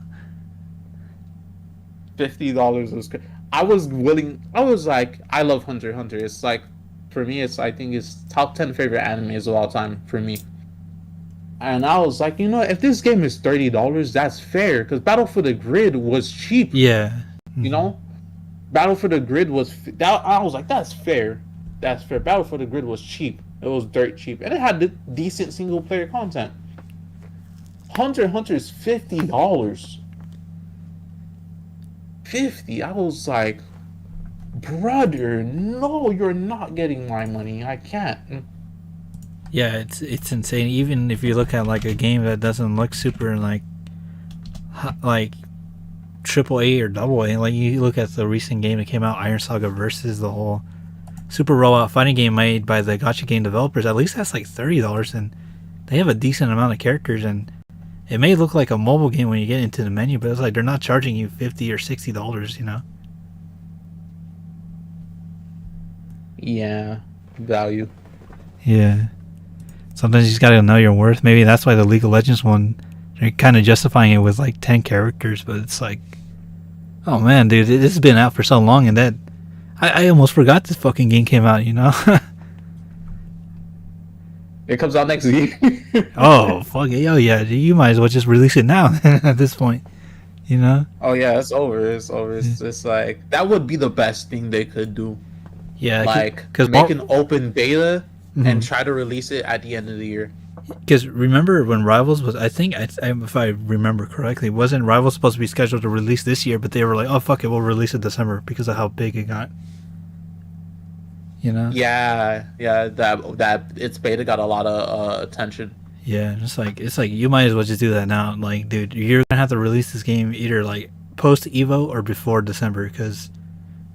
$50 was good. I was willing. I was like, I love Hunter x Hunter. It's like, for me, I think it's top 10 favorite animes of all time for me. And I was like, you know, if this game is $30, that's fair because Battle for the Grid was cheap. Yeah. You know, Battle for the Grid was that. I was like, that's fair. That's fair. Battle for the Grid was cheap. It was dirt cheap, and it had decent single player content. Hunter x Hunter is $50. 50. I was like, brother, no, you're not getting my money. I can't. Yeah, it's insane. Even if you look at like a game that doesn't look super like triple A or double A, like you look at the recent game that came out, Iron Saga Versus, the whole super rollout fighting game made by the gacha game developers. At least that's like $30, and they have a decent amount of characters. And it may look like a mobile game when you get into the menu, but it's like they're not charging you $50 or $60, you know? Yeah, value. Yeah. Sometimes you just gotta know your worth. Maybe that's why the League of Legends one, they're kind of justifying it with like 10 characters, but it's like, oh man, dude, this has been out for so long, and that I almost forgot this fucking game came out, you know? It comes out next week. Oh, fuck it. Oh, yeah, you might as well just release it now at this point, You know? Oh yeah, it's over. It's over. Yeah, It's just like that would be the best thing they could do. yeah, Like because make an open beta and mm-hmm. try to release it at the end of the year. Because remember when Rivals was, I think, if I remember correctly, wasn't Rivals supposed to be scheduled to release this year, but they were like, oh, fuck it, we'll release it December because of how big it got. You know? Yeah, yeah. That its beta got a lot of attention. Yeah, it's like you might as well just do that now. Like, dude, you're gonna have to release this game either like post Evo or before December because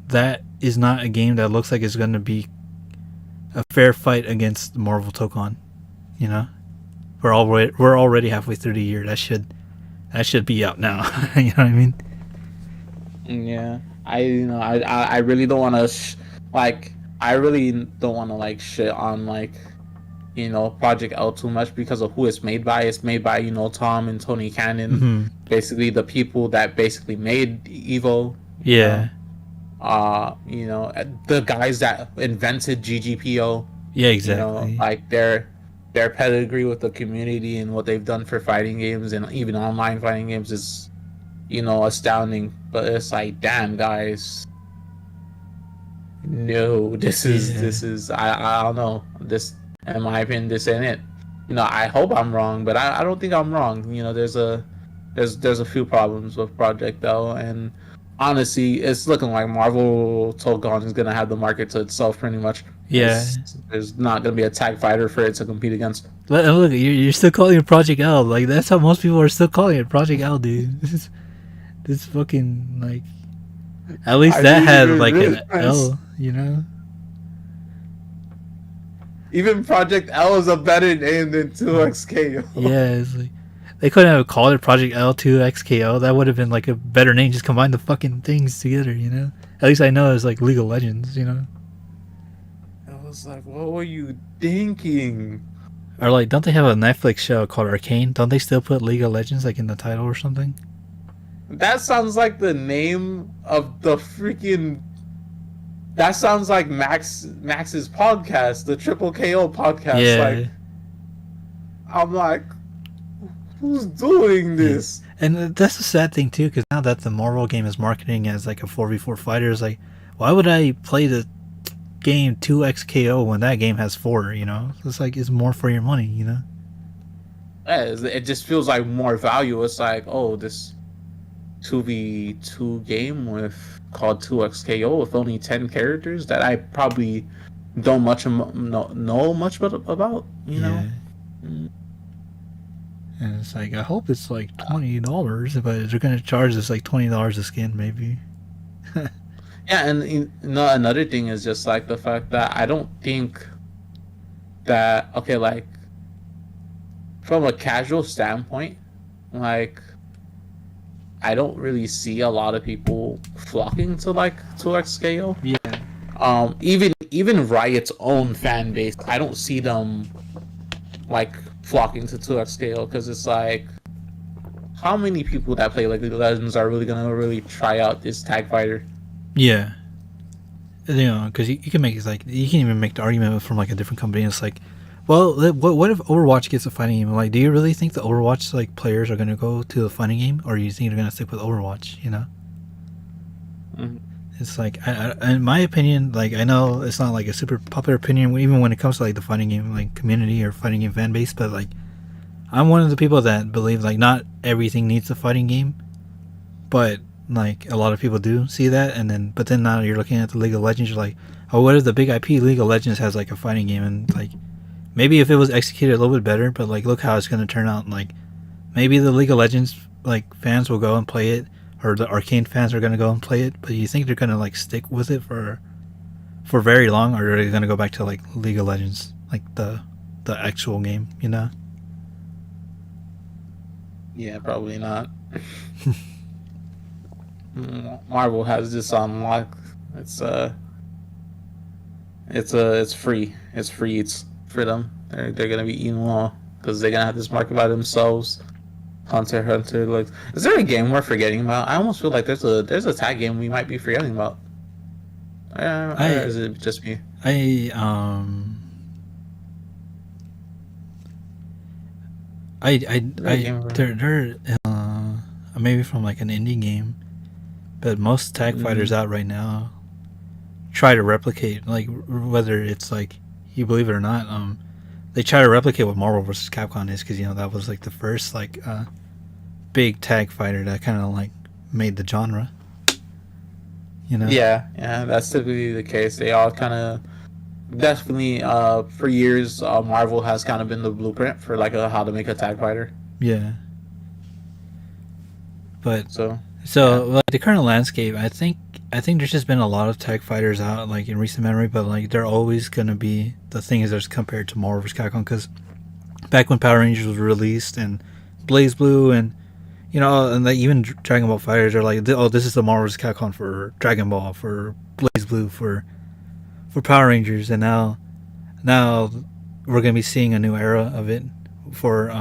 that is not a game that looks like it's gonna be a fair fight against Marvel Tokon. You know? We're already halfway through the year. That should be out now. You know what I mean? Yeah, I really don't want to like I really don't want to like shit on like Project L too much because of who it's made by. It's made by Tom and Tony Cannon, Mm-hmm. basically the people that basically made Evo. Yeah. The guys that invented GGPO. Yeah. Exactly. Like their pedigree with the community and what they've done for fighting games and even online fighting games is astounding. But it's like, damn, guys, no, this is I don't know, this in my opinion, this ain't it. I hope I'm wrong, but I don't think I'm wrong. There's a few problems with Project L, and honestly, it's looking like Marvel Tokon is gonna have the market to itself pretty much. Yeah. There's not gonna be a tag fighter for it to compete against. Look, you're still calling it Project L. Like that's how most people are still calling it Project L, dude. This fucking like. At least that had like an L, you know. Even Project L is a better name than 2XKO. Yeah, it's like they couldn't have called it Project L2XKO. That would have been like a better name. Just combine the fucking things together, you know. At least I know it's like League of Legends, you know. I was like, what were you thinking? Or like, don't they have a Netflix show called Arcane? Don't they still put League of Legends like in the title or something? That sounds like the name of the freaking. That sounds like Max's podcast, the Triple KO podcast. Yeah. Like, I'm like, who's doing this? Yeah. And that's the sad thing too, because now that the Marvel game is marketing as like a 4v4 fighter, it's like, why would I play the game 2XKO when that game has 4? You know, it's like it's more for your money. You know. Yeah, it just feels like more value. It's like, oh, this 2v2 game called 2XKO with only 10 characters that I probably don't know much about, you know. And it's like, I hope it's like $20, but they're gonna charge us like $20 a skin, maybe. Yeah, and another thing is just like the fact that I don't think that like from a casual standpoint, like I don't really see a lot of people flocking to like 2XKO. Yeah. Even Riot's own fan base, I don't see them like flocking to 2XKO because it's like, how many people that play like League of Legends are really gonna really try out this tag fighter? Yeah. You know, because you can make it like you can even make the argument from like a different company. It's like, well, what if Overwatch gets a fighting game? Like, do you really think the Overwatch like players are gonna go to the fighting game, or do you think they're gonna stick with Overwatch? You know. Mm-hmm. It's like, in my opinion, like I know it's not like a super popular opinion, even when it comes to like the fighting game like community or fighting game fan base, but like I'm one of the people that believe like not everything needs a fighting game, but like a lot of people do see that, but then now you're looking at the League of Legends, you're like, oh, what if the big IP League of Legends has like a fighting game, and like maybe if it was executed a little bit better, but like look how it's gonna turn out. Like maybe the League of Legends like fans will go and play it, or the Arcane fans are gonna go and play it, but you think they're gonna like stick with it for very long, or are they gonna go back to like League of Legends, like the actual game, you know? Yeah, probably not. Marvel has this on lock. It's free. It's free. It's for them. They're gonna be eating well because they're gonna have this market by themselves. Hunter Hunter. Like, is there a game we're forgetting about? I almost feel like there's a tag game we might be forgetting about. Or is it just me? I maybe from like an indie game, but most tag fighters out right now try to replicate, like whether it's like you believe it or not, they try to replicate what Marvel vs. Capcom is, because that was like the first like big tag fighter that kind of like made the genre. Yeah, that's typically the case. They all kind of definitely for years Marvel has kind of been the blueprint for like how to make a tag fighter. Yeah. But so like the current landscape, I think there's just been a lot of tag fighters out like in recent memory, but like they're always gonna be, the thing is, there's compared to Marvel vs. Capcom, because back when Power Rangers was released and Blaze Blue and and like even Dragon Ball Fighters are like, oh, this is the Marvel vs. Capcom for Dragon Ball, for Blaze Blue, for Power Rangers, and now we're gonna be seeing a new era of it for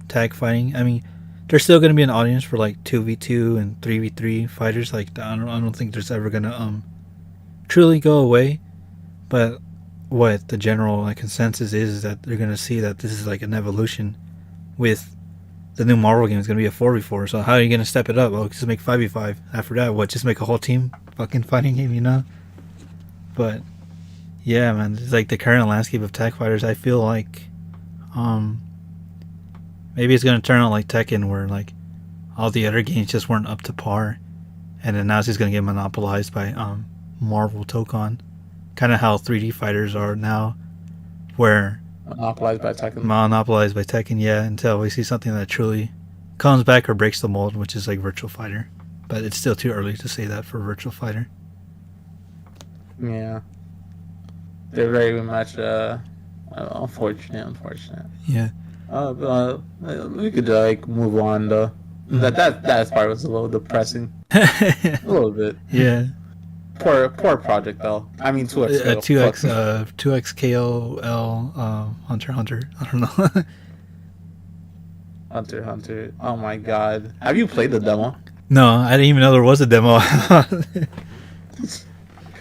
tag fighting. I mean, there's still gonna be an audience for like 2v2 and 3v3 fighters. Like I don't think there's ever gonna truly go away. But what the general like consensus is that they're gonna see that this is like an evolution with the new Marvel game. Is gonna be a 4v4. So how are you gonna step it up? Oh, just make 5v5. After that, what? Just make a whole team fucking fighting game, But yeah, man, it's like the current landscape of tag fighters. I feel like maybe it's gonna turn out like Tekken, where like all the other games just weren't up to par, and then now it's just gonna get monopolized by Marvel TOKON, kind of how 3D fighters are now, where monopolized by Tekken. Yeah, until we see something that truly comes back or breaks the mold, which is like Virtual Fighter. But it's still too early to say that for Virtual Fighter. Yeah, they're very much unfortunate. Yeah. We could like move on though. That part was a little depressing. A little bit. Yeah. Poor project though. I mean 2x KOL Hunter Hunter. I don't know. Hunter. Oh my god. Have you played the demo? No, I didn't even know there was a demo.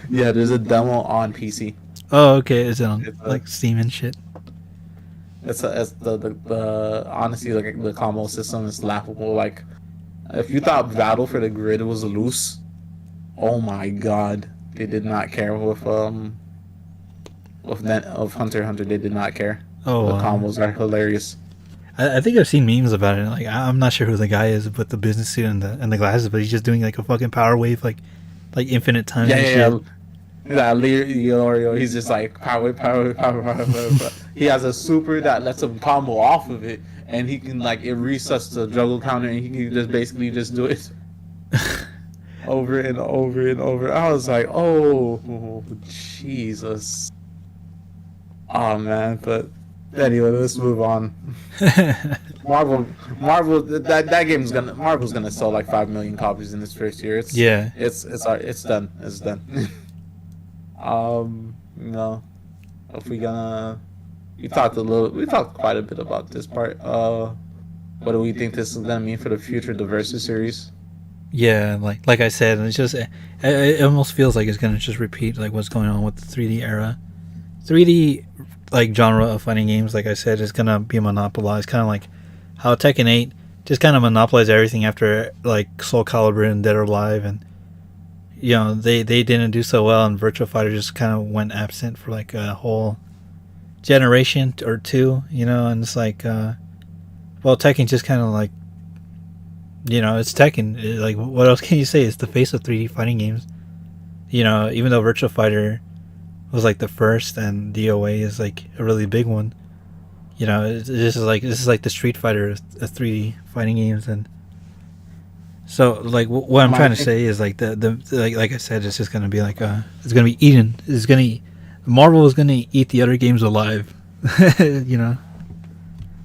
Yeah, there's a demo on PC. Oh, okay. Is it on like Steam and shit? It's the honestly, like the combo system is laughable. Like if you thought Battle for the Grid was loose, oh my god, they did not care with Hunter x Hunter. They did not care. Oh, the combos are hilarious. I think I've seen memes about it. Like I'm not sure who the guy is with the business suit and the glasses, but he's just doing like a fucking power wave, like infinite times. Yeah. Leorio, he's just like power. He has a super that lets him combo off of it, and he can like it resets the juggle counter, and he can just basically just do it over and over and over. I was like, oh Jesus, oh man. But anyway, let's move on. Marvel, that game's Marvel's gonna sell like 5 million copies in its first year. It's done. It's done. If we talked quite a bit about this part. What do we think this is gonna mean for the future Diversus series? Yeah, like I said, it's just it almost feels like it's gonna just repeat like what's going on with the 3D era. 3D like genre of fighting games, like I said, is gonna be monopolized, kind of like how Tekken 8 just kind of monopolized everything after like Soul Calibur and Dead or Alive, and they didn't do so well, and Virtua Fighter just kind of went absent for like a whole generation or two, and it's like Tekken just kind of like it's Tekken. Like what else can you say? It's the face of 3D fighting games, even though Virtua Fighter was like the first and DOA is like a really big one. This is like the Street Fighter of 3D fighting games. And so like what I'm trying to say is like like I said, it's just gonna be like it's gonna be eaten. Marvel is gonna eat the other games alive.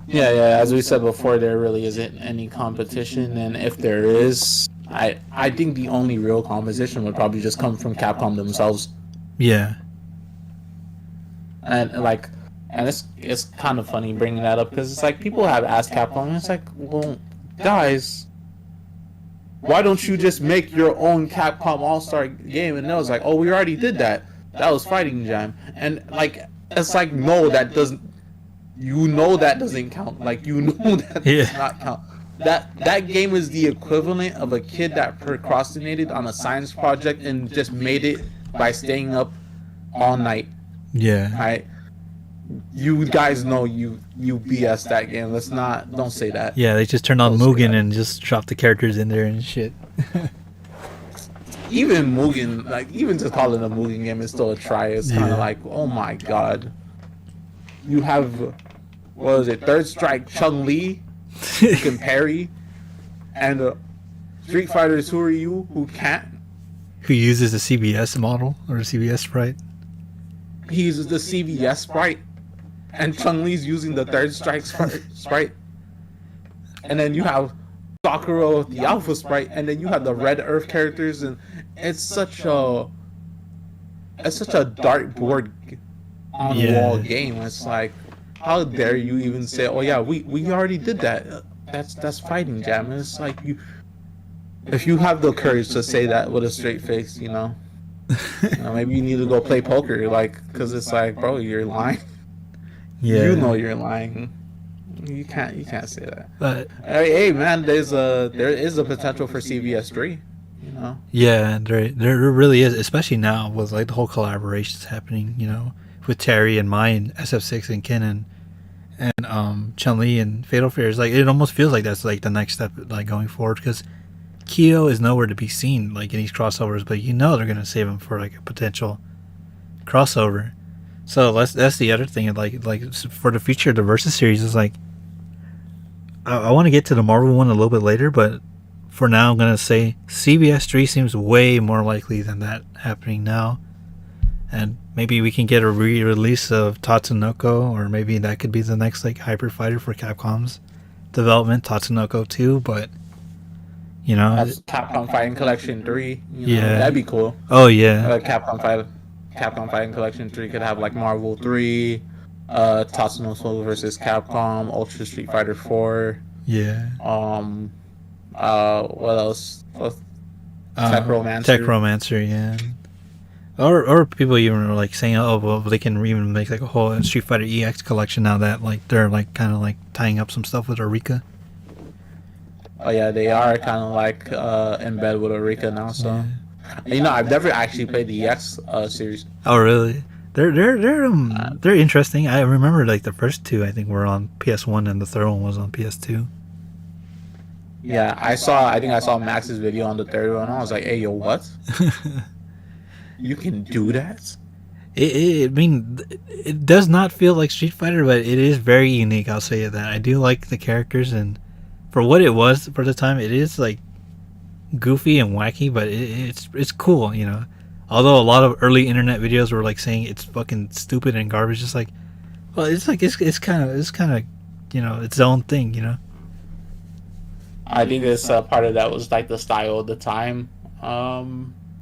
Yeah. As we said before, there really isn't any competition, and if there is, I think the only real competition would probably just come from Capcom themselves. Yeah. And it's kind of funny bringing that up, because it's like people have asked Capcom, and it's like, well, guys, why don't you just make your own Capcom All-Star game? And they was like, oh, we already did that. That was Fighting Jam. And like, it's like, no, that doesn't. That doesn't count. Like, that does not count. that game is the equivalent of a kid that procrastinated on a science project and just made it by staying up all night. Yeah. Right? You guys know you BS that game. Don't say that. Yeah, they just turned on Don't say Mugen that. and just dropped the characters in there and shit. Even Mugen, like even to call it a Mugen game is still a try. It's kind Yeah. of like, oh my god, you have what was it? Third Strike Chung Li who can parry, and Street Fighters who are you who can't. Who uses the CBS model or the CBS sprite? He uses the CVS sprite, and Chung Li's using the Third Strike sprite. And then you have Sakura with the Alpha sprite, and then you have the Red Earth characters, and it's such a dartboard on wall game. It's like, how dare you even say, oh yeah, we already did that. That's fighting jam. And it's like, if you have the courage to say that with a straight face, maybe you need to go play poker, like, because it's like, bro, you're lying. Yeah. You know you're lying. You can't say that. But Hey man, there is a potential for CVS 3. yeah, there really is, especially now with like the whole collaborations happening. With Terry and Mai and SF6 and Ken and Chun-Li and Fatal Fears. Like it almost feels like that's like the next step, like going forward, because Kyo is nowhere to be seen like in these crossovers, but they're gonna save him for like a potential crossover. So that's the other thing. Like for the future of the Versus series is like, I want to get to the Marvel one a little bit later, but for now I'm gonna say CBS 3 seems way more likely than that happening now, and maybe we can get a re-release of Tatsunoko, or maybe that could be the next like hyper fighter for Capcom's development, Tatsunoko 2. But That's Capcom Fighting Collection 3. Yeah. That'd be cool. Oh yeah. Capcom Fighting Collection 3 could have like Marvel 3, Tatsunoko versus Capcom, Ultra Street Fighter 4. Yeah. What else? Tech Romancer, yeah. Or people even are like saying, oh well, they can even make like a whole Street Fighter EX collection now that like they're like kind of like tying up some stuff with Eureka. Oh yeah, they are kind of like in bed with Eureka now. So I've never actually played the EX series. Oh really? They're interesting. I remember like the first two I think were on PS1 and the third one was on PS2. Yeah, I think I saw Max's video on the third one. I was like, hey yo, what? You can do that? I mean, it does not feel like Street Fighter, but it is very unique. I'll say that. I do like the characters, and for what it was for the time, it is like goofy and wacky, but it's cool. Although a lot of early internet videos were like saying it's fucking stupid and garbage, just like, well, it's like it's kind of its own thing. I think this part of that was like the style of the time.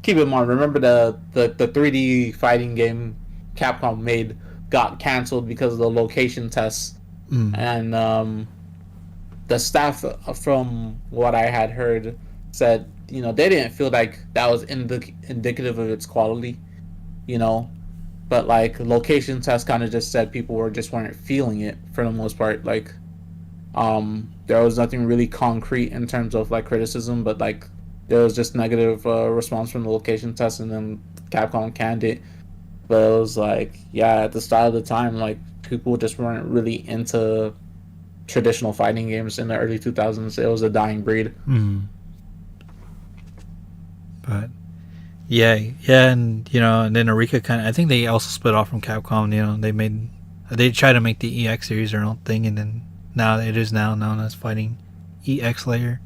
Keep in mind, remember the 3D fighting game Capcom made got canceled because of the location tests, and the staff, from what I had heard, said they didn't feel like that was indicative of its quality, but like location tests kind of just said people weren't feeling it for the most part. Like there was nothing really concrete in terms of like criticism, but like there was just negative response from the location test, and then Capcom canned it. But it was like, yeah, at the start of the time, like people just weren't really into traditional fighting games in the early 2000s. It was a dying breed. But yeah, and and then Eureka I think they also split off from Capcom. They tried to make the EX series their own thing, and then now it is now known as Fighting EX Layer.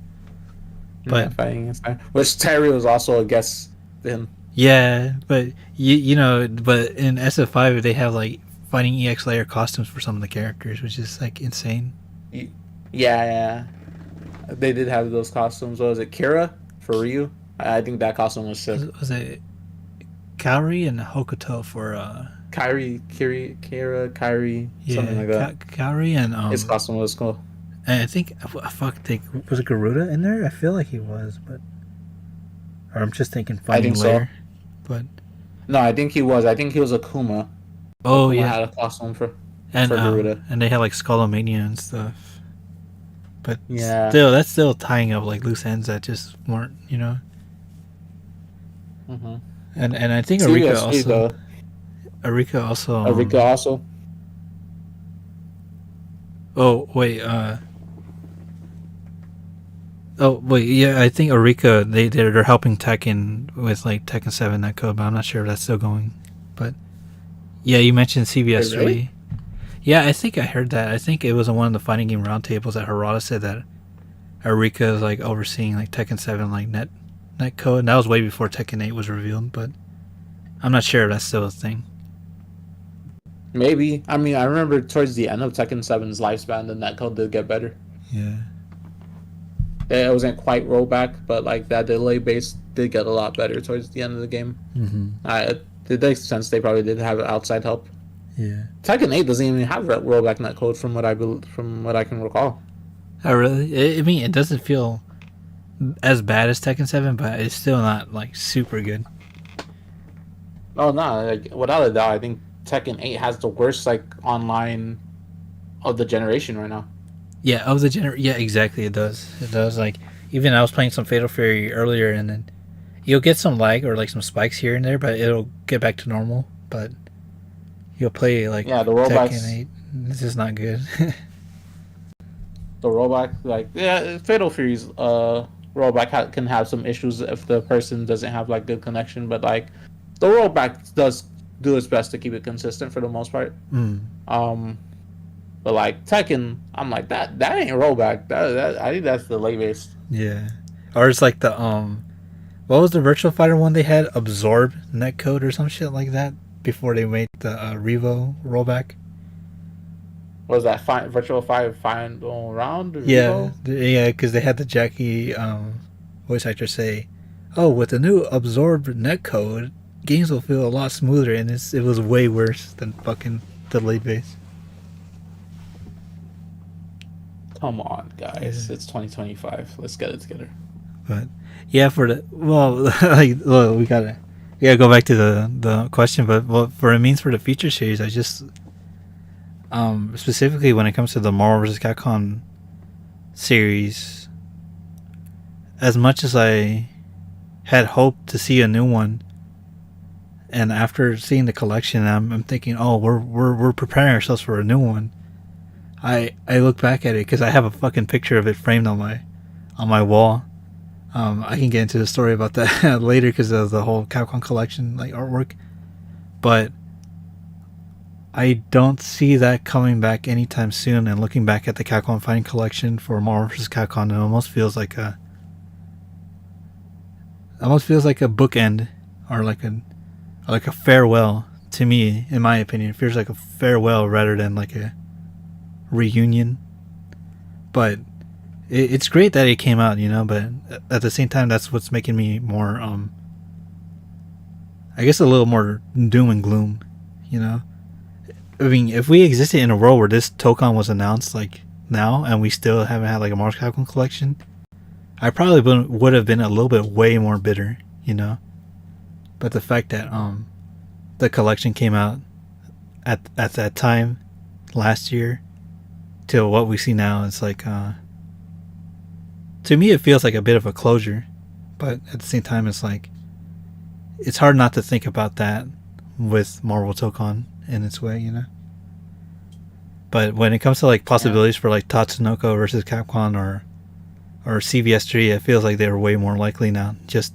But Fighting which Terry was also a guest in. Yeah, but but in SF5 they have like Fighting EX Layer costumes for some of the characters, which is like insane. Yeah, they did have those costumes. What was it, Kira for Ryu? I think that costume was sick. Was it Kaori and Hokuto for Kira, Kairi, something like that. Kaori and his costume was cool. And I think was it Garuda in there? I feel like he was, but or I'm just thinking Fighting Layer. So. But no, I think he was. I think he was Akuma. Oh Akuma yeah, had a costume for Garuda, and they had like Skullomania and stuff. But Yeah. still, that's still tying up like loose ends that just weren't, you know. Mm-hmm. And I think CVS3 though. Arika also Arika also. oh wait, oh wait, yeah, I think Arika they're helping Tekken with like Tekken 7 that code, but I'm not sure if that's still going. But yeah, you mentioned Wait, really? CVS3. Yeah, I think I heard that. I think it was on one of the fighting game roundtables that Harada said that Arika is like overseeing like Tekken 7 like net code, and that was way before Tekken 8 was revealed. But I'm not sure if that's still a thing. Maybe. I mean, I remember towards the end of Tekken 7's lifespan, the netcode did get better. Yeah. It wasn't quite rollback, but like that delay base did get a lot better towards the end of the game. Mm-hmm. It makes sense. They probably did have outside help. Yeah. Tekken 8 doesn't even have rollback netcode from what I can recall. Oh really? I mean, it doesn't feel as bad as Tekken 7, but it's still not like super good. Oh no! Like without a doubt, I think Tekken 8 has the worst like online of the generation right now. Yeah, of the yeah, exactly. It does. It does. Like even I was playing some Fatal Fury earlier, and then you'll get some lag or like some spikes here and there, but it'll get back to normal. But you'll play like Yeah, the Tekken rollbacks. 8. This is not good. The rollback, like yeah, Fatal Fury's rollback can have some issues if the person doesn't have like good connection, but like the rollback does do its best to keep it consistent for the most part. Mm. But like Tekken, I'm like that ain't rollback. That I think that's delay based. Yeah. Or it's like the what was the Virtual Fighter one they had? Absorb netcode or some shit like that before they made the Revo rollback. What was that Virtual final round? Yeah, Revo? yeah, because they had the Jackie voice actor say, "Oh, with the new absorbed netcode, games will feel a lot smoother," and it was way worse than fucking delay base. Come on, guys! Yeah. It's 2025. Let's get it together. But yeah, for the like, well, we gotta go back to the question. But what for it means for the future series, I just specifically when it comes to the Marvel vs. Capcom series, as much as I had hoped to see a new one, and after seeing the collection, I'm thinking, oh, we're preparing ourselves for a new one. I look back at it because I have a fucking picture of it framed on my wall. I can get into the story about that later because of the whole Capcom collection like artwork, but I don't see that coming back anytime soon. And looking back at the Capcom Fighting Collection for Marvel vs. Capcom, it almost feels like a bookend or like a farewell to me. In my opinion, it feels like a farewell rather than like a reunion. But it's great that it came out, you know. But at the same time, that's what's making me more, I guess, a little more doom and gloom, you know. I mean, if we existed in a world where this TOKON was announced like now, and we still haven't had like a Marvel Capcom collection, I probably would have been a little bit way more bitter, you know. But the fact that the collection came out at that time last year to what we see now, it's like to me it feels like a bit of a closure, but at the same time it's like it's hard not to think about that with Marvel TOKON in its way, you know. But when it comes to like possibilities for like Tatsunoko versus Capcom or CVS3, it feels like they're way more likely now. Just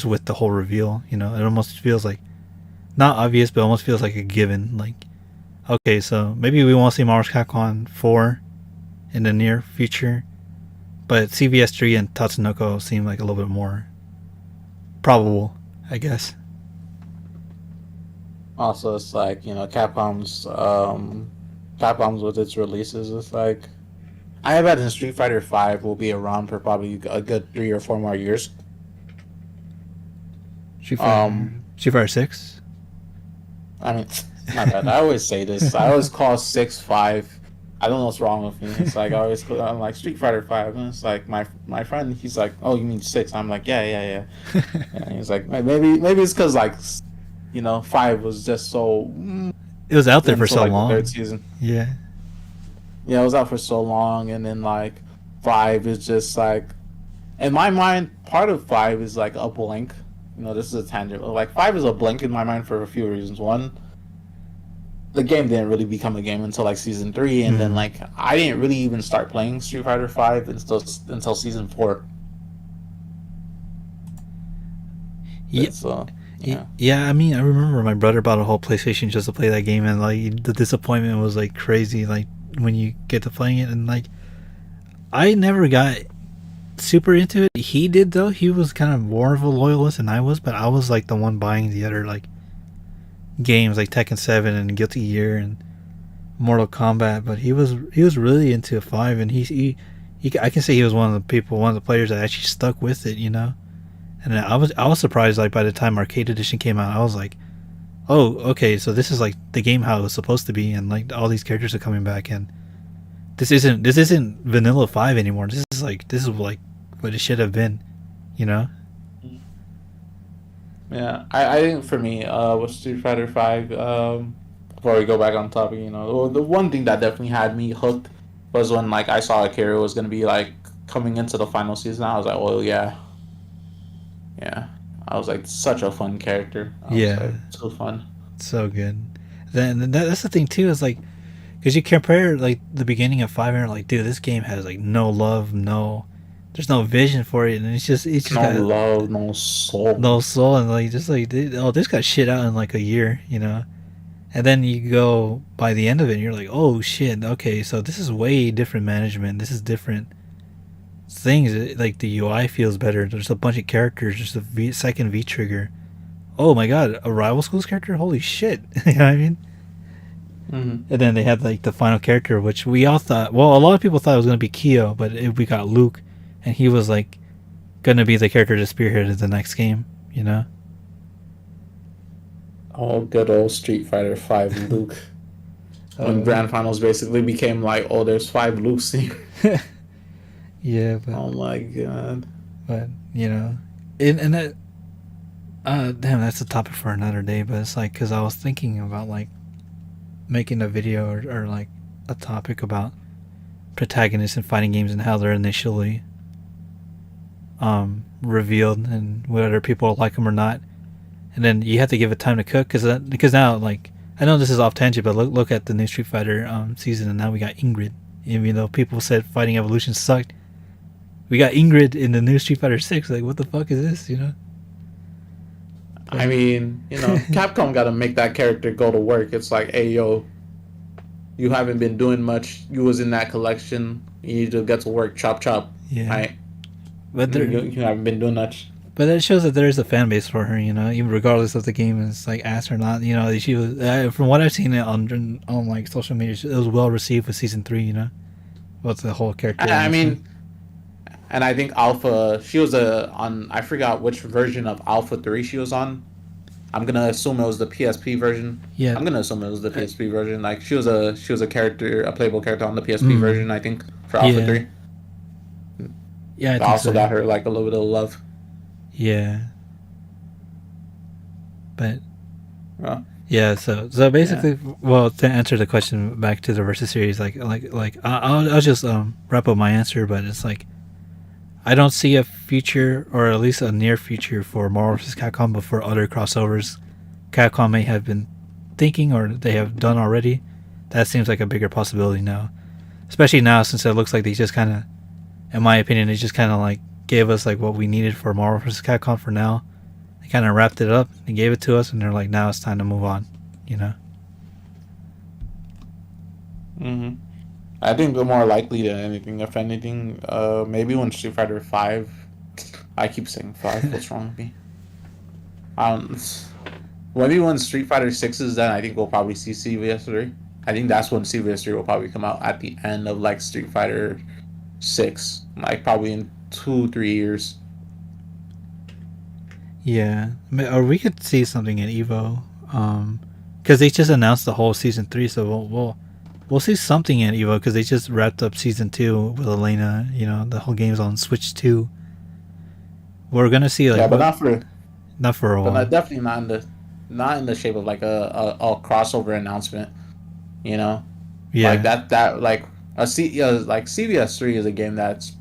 with the whole reveal, you know, it almost feels like not obvious, but almost feels like a given. Like, okay, so maybe we won't see Marvel Capcom 4 in the near future, but CVS3 and Tatsunoko seem like a little bit more probable, I guess. Also, it's like, you know, Capcom's with its releases. It's like I imagine Street Fighter 5 will be around for probably a good 3 or 4 more years. Street Fighter 6. I mean, my bad. I always say this. I always call 6 5. I don't know what's wrong with me. It's like I'm like Street Fighter 5, and it's like my friend. He's like, "Oh, you mean 6?" I'm like, "Yeah." And he's like, maybe it's because like, you know, 5 was just so. It was out there for so like long. The third season. Yeah. Yeah, it was out for so long, and then like 5 is just like, in my mind, part of 5 is like a blink. This is a tangent. Like 5 is a blink in my mind for a few reasons. One, the game didn't really become a game until like season 3, and then like I didn't really even start playing Street Fighter 5 until season 4. Yeah. So, yeah, I mean, I remember my brother bought a whole PlayStation just to play that game, and like the disappointment was like crazy. Like when you get to playing it, and like I never got super into it. He did though. He was kind of more of a loyalist than I was, but I was like the one buying the other like games like Tekken 7 and Guilty Gear and Mortal Kombat. But he was really into 5, and he I can say he was one of the players that actually stuck with it. And I was surprised, like by the time Arcade Edition came out, I was like, oh, okay, so this is like the game how it was supposed to be, and like all these characters are coming back, and this isn't vanilla 5 anymore. This is like what it should have been, you know? Yeah, I think for me, with Street Fighter 5, before we go back on topic, the one thing that definitely had me hooked was when like I saw Akira was gonna be like coming into the final season. I was like, oh yeah, yeah. I was like, such a fun character. I was Yeah, like, so fun. so good. That's the thing too, is like because you compare like the beginning of 5 and you're like, dude, this game has like no love, there's no vision for it, and it's just No got love, no soul. no soul, and like just like oh, this got shit out in like a year. And then you go by the end of it, and you're like, oh shit, okay, so this is way different management. This is different things. Like the UI feels better. There's a bunch of characters. There's second V trigger. Oh my god, a rival schools character. Holy shit! You know what I mean? Mm-hmm. And then they had like the final character, which we all thought. Well, a lot of people thought it was gonna be Kyo, but we got Luke, and he was like gonna be the character to spearhead the next game. You know? Oh, good old Street Fighter 5 Luke. When Grand Finals basically became like, oh, there's 5 Lukes here. Yeah, but Oh my god. and that. Damn, that's a topic for another day. But it's like because I was thinking about like making a video or like a topic about protagonists in fighting games and how they're initially revealed and whether people like them or not, and then you have to give it time to cook because now like I know this is off tangent, but look at the new Street Fighter season, and now we got Ingrid. Even though people said Fighting Evolution sucked, we got Ingrid in the new Street Fighter 6. Like, what the fuck is this? I mean, Capcom got to make that character go to work. It's like, hey, yo, you haven't been doing much. You was in that collection. You need to get to work. Chop, chop. Yeah. Right? But you haven't been doing much. But that shows that there is a fan base for her, even regardless of the game is like ass or not. She was from what I've seen it on like social media, it was well received with season 3. What's the whole character? I mean, and I think Alpha. She was on. I forgot which version of Alpha 3 she was on. I'm gonna assume it was the PSP version. Yeah. I'm gonna assume it was the PSP version. Like she was a character, a playable character on the PSP version. I think for Alpha 3. Yeah, I think also got her like a little bit of love. Yeah. But yeah, so basically, well, to answer the question back to the versus series, like I'll just wrap up my answer, but it's like I don't see a future or at least a near future for Marvel vs. Capcom, but for other crossovers Capcom may have been thinking or they have done already, that seems like a bigger possibility now, especially now since it looks like they just kind of, in my opinion, they just kind of like gave us like what we needed for Marvel vs. Capcom for now. They kind of wrapped it up and gave it to us, and they're like, now it's time to move on, I think the more likely than anything, if anything, maybe when Street Fighter 5, I keep saying 5, what's wrong with me? Maybe when Street Fighter 6 is done, I think we'll probably see CVS 3. I think that's when CVS 3 will probably come out at the end of like Street Fighter 6, like probably in 2-3 years. Yeah, or we could see something at Evo, because they just announced the whole season 3, so we'll see something at Evo because they just wrapped up season 2 with Elena. The whole game's on Switch 2. We're gonna see like but not for a while. But definitely not in the shape of like a crossover announcement. Yeah. Like that like like CVS3 is a game that's,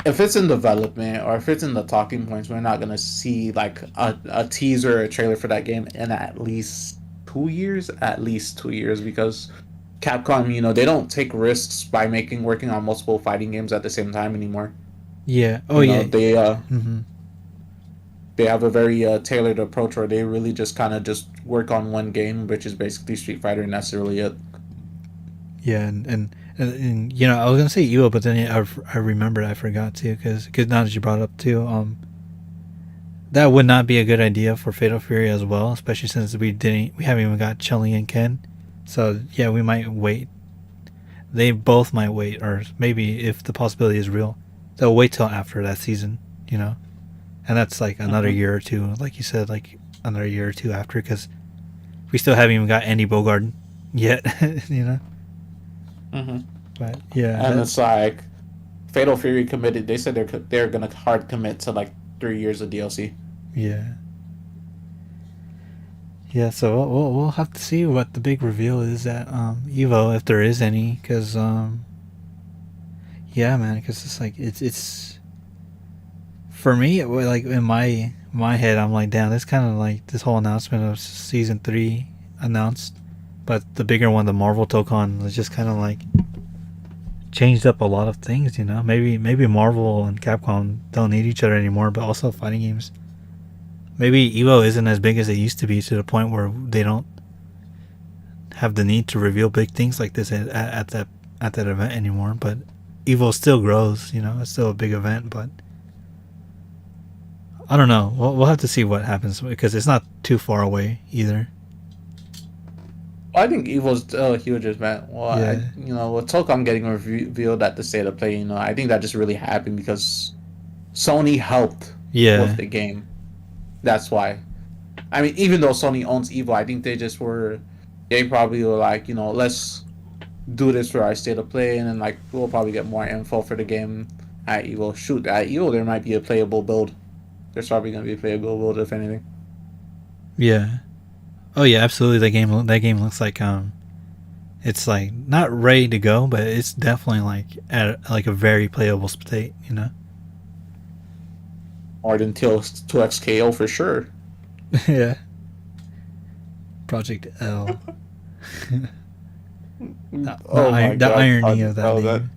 if it's in development or if it's in the talking points, we're not gonna see like a teaser or a trailer for that game in at least 2 years. At least 2 years, because Capcom, they don't take risks by working on multiple fighting games at the same time anymore. Yeah. Oh You know, yeah. they uh Mm-hmm. they have a very tailored approach where they really just kind of just work on one game, which is basically Street Fighter, and that's really it. Yeah, and you know, I was gonna say Evo, but then I remembered I forgot to because now that you brought it up too, that would not be a good idea for Fatal Fury as well, especially since we haven't even got Chun-Li and Ken, so yeah, we might wait. They both might wait, or maybe if the possibility is real, they'll wait till after that season, you know, and that's like another Mm-hmm. year or two, like you said, like another year or two after, because we still haven't even got Andy Bogard yet, you know. Mm-hmm. But yeah, And it's like Fatal Fury committed. They said they're gonna hard commit to like 3 years of DLC. yeah, yeah. So we'll have to see what the big reveal is at Evo, if there is any, because yeah, man, because it's like it's for me, like in my head, I'm like, damn, this kind of like this whole announcement of season 3 announced, but the bigger one, the Marvel Tokon, was just kind of like changed up a lot of things, you know. Maybe Marvel and Capcom don't need each other anymore, but also fighting games. Maybe Evo isn't as big as it used to be, to the point where they don't have the need to reveal big things like this at that event anymore. But Evo still grows, you know. It's still a big event, but I don't know. We'll have to see what happens because it's not too far away either. I think Evil's still a huge event. Well, Yeah, with Tokon getting revealed at the State of Play, I think that just really happened because Sony helped with yeah, the game. That's why. I mean, even though Sony owns Evil, I think they probably were like, let's do this for our State of Play, and then like we'll probably get more info for the game at Evil. Shoot, at Evil there might be a playable build. There's probably gonna be a playable build if anything. yeah. Oh yeah, absolutely. That game looks like it's like not ready to go, but it's definitely like at like a very playable state, you know. More than 2XKO for sure. Yeah. Project L. Oh my The god, irony of Project that L, name.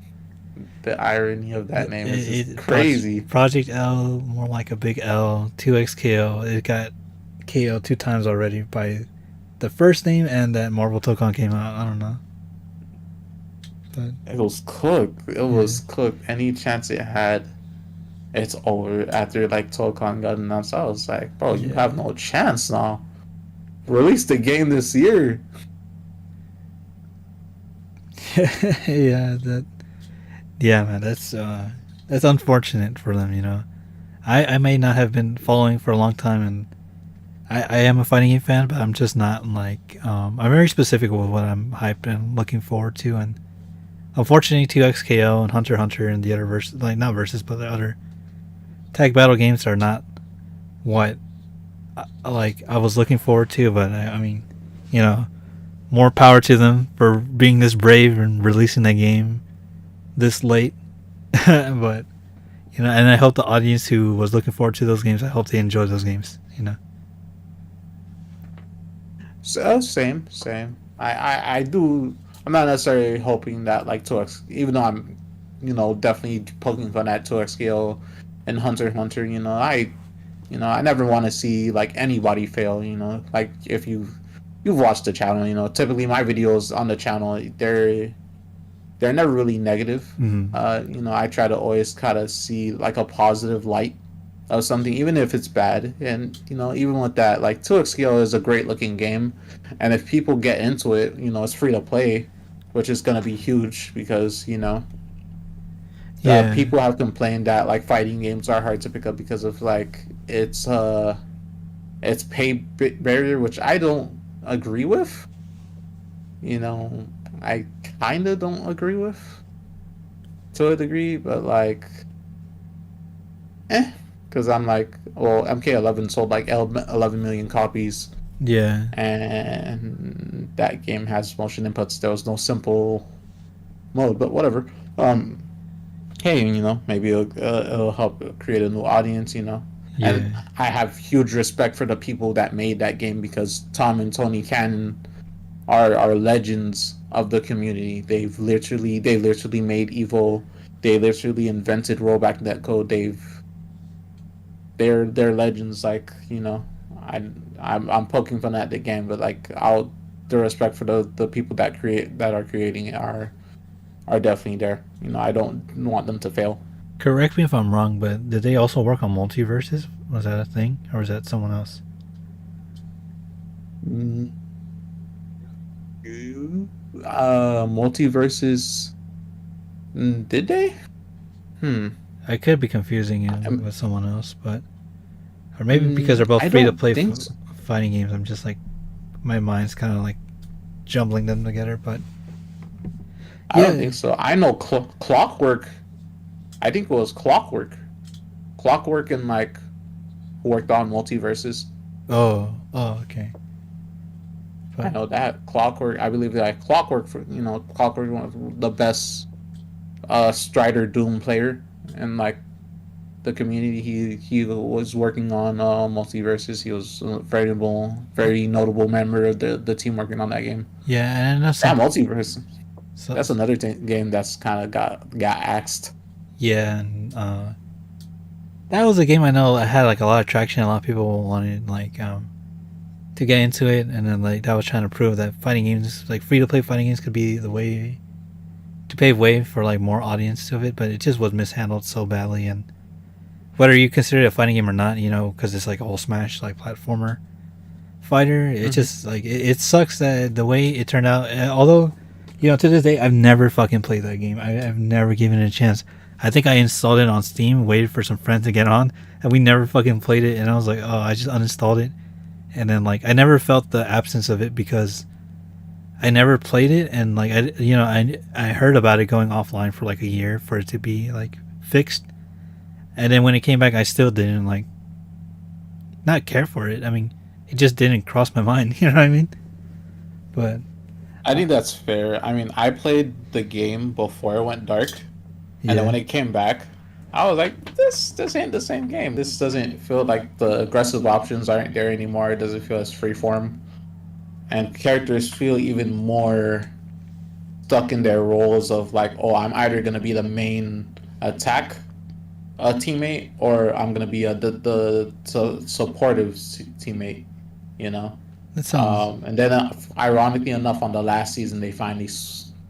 the irony of that name is just Project, crazy. Project L, more like a big L. 2XKO. It got KO 2 times already by the first name, and that Marvel Tokon came out. I don't know, but It was cooked. It yeah, was cooked. Any chance it had, it's over. After like Tokon got announced, I was like, bro, you yeah, have no chance now. Release the game this year. yeah. Yeah, man. That's unfortunate for them. You know, I may not have been following for a long time, and I am a fighting game fan, but I'm just not like I'm very specific with what I'm hyped and looking forward to, and unfortunately, 2XKO and Hunter x Hunter and the other verses, like not verses, but the other tag battle games are not what like I was looking forward to. But I mean, you know, more power to them for being this brave and releasing that game this late. But you know, and I hope the audience who was looking forward to those games, I hope they enjoy those games. You know. So same. I do. I'm not necessarily hoping that like 2X, even though I'm, definitely poking fun at 2XKO and Hunter x Hunter. I never want to see like anybody fail. Like if you've watched the channel, typically my videos on the channel they're never really negative. Mm-hmm. I try to always kind of see like a positive light of something, even if it's bad. And even with that, like 2XKO is a great looking game, and if people get into it, it's free to play, which is gonna be huge because Yeah. people have complained that like fighting games are hard to pick up because of like it's barrier, which I don't agree with. I kind of don't agree with to a degree, but like, because I'm like, well, MK11 sold like 11 million copies, Yeah. and that game has motion inputs. There was no simple mode, but whatever. Hey, maybe it'll help create a new audience, Yeah. And I have huge respect for the people that made that game because Tom and Tony Cannon are legends of the community. They literally made Evo. They literally invented rollback netcode. They're legends. Like I I'm poking fun at the game, but like I'll the respect for the people that are creating it are definitely there. I don't want them to fail. Correct me if I'm wrong, but did they also work on multiverses? Was that a thing, or was that someone else? Mm, Multiverses. Did they? Hmm. I could be confusing him Um, with someone else, but or maybe because they're both I free to don't play think so. fighting games. I'm just like my mind's kind of like jumbling them together. But I don't yeah. think so. I know Clockwork. I think it was Clockwork. Clockwork and like who worked on multiverses. Oh. Oh. Okay. I But know that Clockwork. I believe that Clockwork for Clockwork one of the best Strider Doom player and like the community. He was working on multiverses. He was a very notable member of the team working on that game. yeah, and I know Yeah, some. multiverse. So That's another game that's kind of got axed. yeah, and that was a game I know I had like a lot of traction. A lot of people wanted like to get into it, and then like that was trying to prove that fighting games, like free to play fighting games, could be the way to pave way for like more audience to it. But it just was mishandled so badly, and whether you consider it a fighting game or not, because it's like a whole Smash like platformer fighter, it Mm-hmm. just like it sucks that the way it turned out. Although, to this day, I've never fucking played that game. I've never given it a chance. I think I installed it on Steam, waited for some friends to get on, and we never fucking played it. And I was like, oh, I just uninstalled it, and then like I never felt the absence of it because I never played it, and like I heard about it going offline for like a year for it to be like fixed, and then when it came back, I still didn't like not care for it. I mean, it just didn't cross my mind. You know what I mean? But I think that's fair. I mean, I played the game before it went dark, and then yeah, when it came back, I was like, this ain't the same game. This doesn't feel like the aggressive options aren't there anymore. It doesn't feel as freeform, and characters feel even more stuck in their roles of like, oh, I'm either gonna be the main attack teammate or I'm gonna be supportive teammate. You know. that sounds And then, ironically enough, on the last season, they finally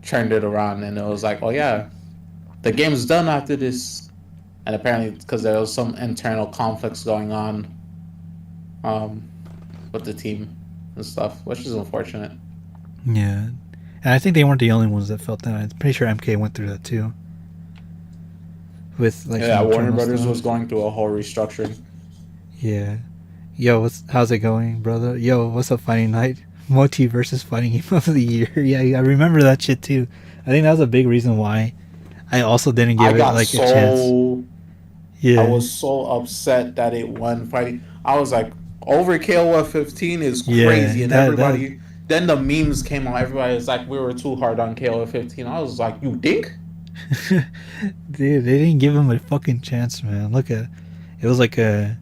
turned it around, and it was like, oh yeah, the game's done after this. And apparently, because there was some internal conflicts going on um, with the team and stuff, which is unfortunate. yeah. And I think they weren't the only ones that felt that. I'm pretty sure MK went through that too, with like some Yeah, Warner internal Brothers was stuff. going through a whole restructuring. Yeah. Yo, how's it going, brother? Yo, what's up, Fighting Night? Moti versus Fighting Game of the Year. Yeah, I remember that shit too. I think that was a big reason why I also didn't I give it got like a chance. so I Yeah, was so upset that it won fighting. I was like, Overkill of 15 is yeah. crazy, and That everybody. Then the memes came out. Everybody was like, we were too hard on KOF 15. I was like, you think? dude, they didn't give him a fucking chance, man. Look at it was like a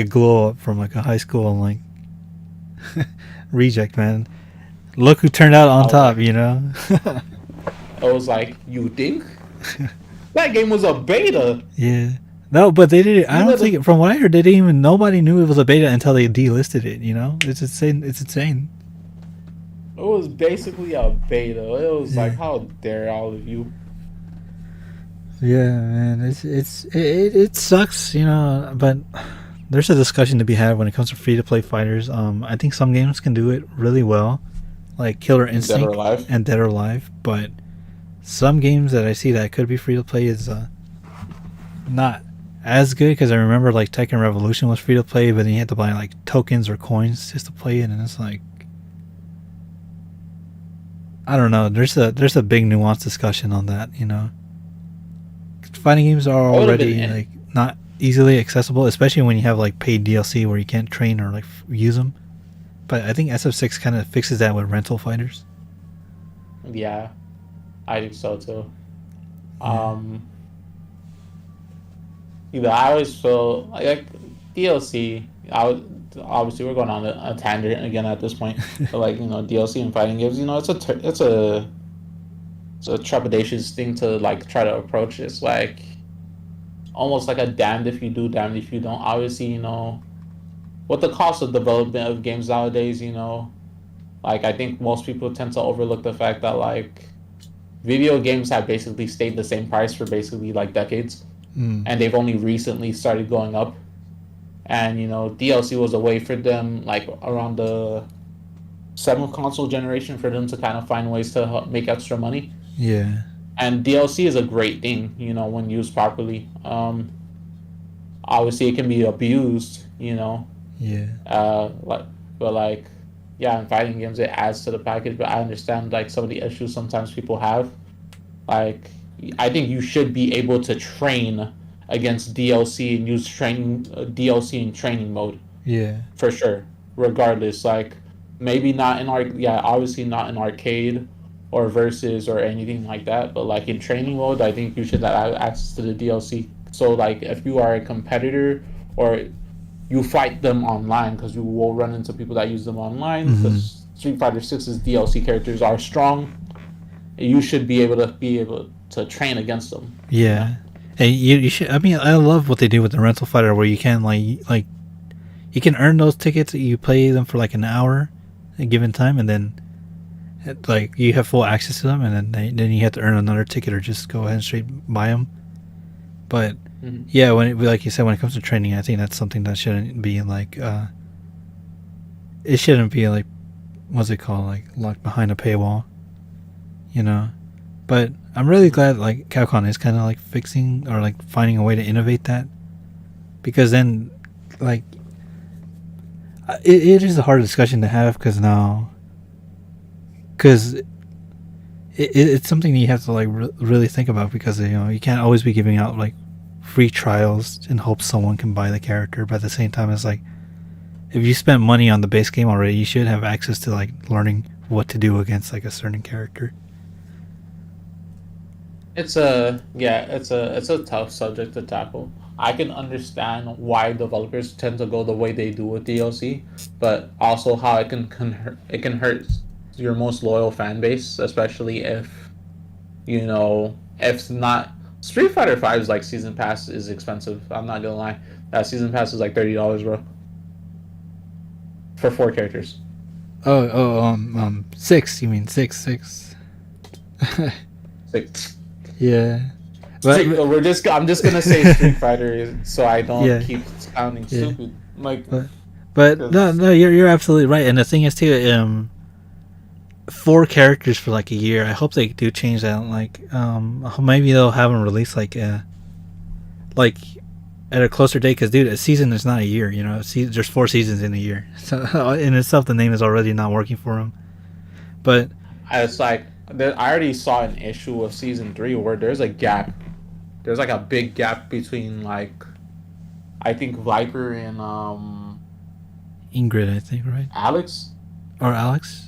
glow up from like a high school like reject, man. Look who turned out on I was top, like, you think? That game was a beta. Yeah. No, but they didn't. I You don't let think, from what I heard, they didn't even. Nobody knew it was a beta until they delisted it. It's insane. It's insane. It was basically a beta. It was Yeah. like, how dare all of you? Yeah, man. It sucks, But there's a discussion to be had when it comes to free to play fighters. I think some games can do it really well, like Killer Dead or Instinct alive. and Dead or Alive. But some games that I see that could be free to play is not as good, because I remember like Tekken Revolution was free to play, but then you had to buy like tokens or coins just to play it, and it's like I don't know. There's a big nuanced discussion on that. Fighting games are It would have been. already like not easily accessible, especially when you have like paid DLC where you can't train or like use them. But I think SF6 kind of fixes that with rental fighters. Yeah. I think so too. Yeah. Um, I always feel like DLC. Obviously we're going on a tangent again at this point, but like DLC and fighting games, it's a trepidatious thing to like try to approach. It's like almost like a damned if you do, damned if you don't. Obviously, what the cost of development of games nowadays, like I think most people tend to overlook the fact that like video games have basically stayed the same price for basically like decades, Mm. and they've only recently started going up. And DLC was a way for them, like around the seventh console generation, for them to kind of find ways to make extra money. Yeah. And DLC is a great thing, when used properly. Obviously, it can be abused, Yeah. like, but like, yeah, in fighting games, it adds to the package. But I understand like some of the issues sometimes people have. Like, I think you should be able to train against DLC and use training DLC in training mode Yeah. for sure. Regardless, like maybe not in obviously not in arcade or versus or anything like that. But like in training mode, I think you should have access to the DLC. So like if you are a competitor or you fight them online, because you will run into people that use them online, Hmm. because Street Fighter 6's DLC characters are strong. You should be able to train against them. Yeah. And you should. I mean, I love what they do with the rental fighter, where you can like you can earn those tickets. You play them for like an hour, a given time, and then like you have full access to them, and then you have to earn another ticket or just go ahead and straight buy them. But Mm-hmm. yeah, like you said, when it comes to training, I think that's something that shouldn't be like it shouldn't be like what's it called, like locked behind a paywall, you know. But I'm really glad like Capcom is kind of like fixing or like finding a way to innovate that, because then like it is a hard discussion to have because it's something that you have to like really think about, because you can't always be giving out like free trials in hopes someone can buy the character. But at the same time, it's like if you spent money on the base game already, you should have access to like learning what to do against like a certain character. It's a tough subject to tackle. I can understand why developers tend to go the way they do with DLC, but also how it can hurt your most loyal fan base, especially if not Street Fighter V's like season pass is expensive. I'm not gonna lie, that season pass is like $30, bro, for 4 characters. Six. You mean six? Six. Yeah, but I'm just gonna say Street Fighter so I don't yeah, keep sounding yeah. stupid. Like, But no, 'cause no, you're absolutely right. And the thing is too, 4 characters for like a year. I hope they do change that. Like, maybe they'll have them release like at a closer date. Because dude, a season is not a year. There's 4 seasons in a year. So in itself, the name is already not working for them. But it's like I already saw an issue of season 3 where there's a gap. There's like a big gap between like I think Viper and Ingrid, I think, right? Alex. Or Alex?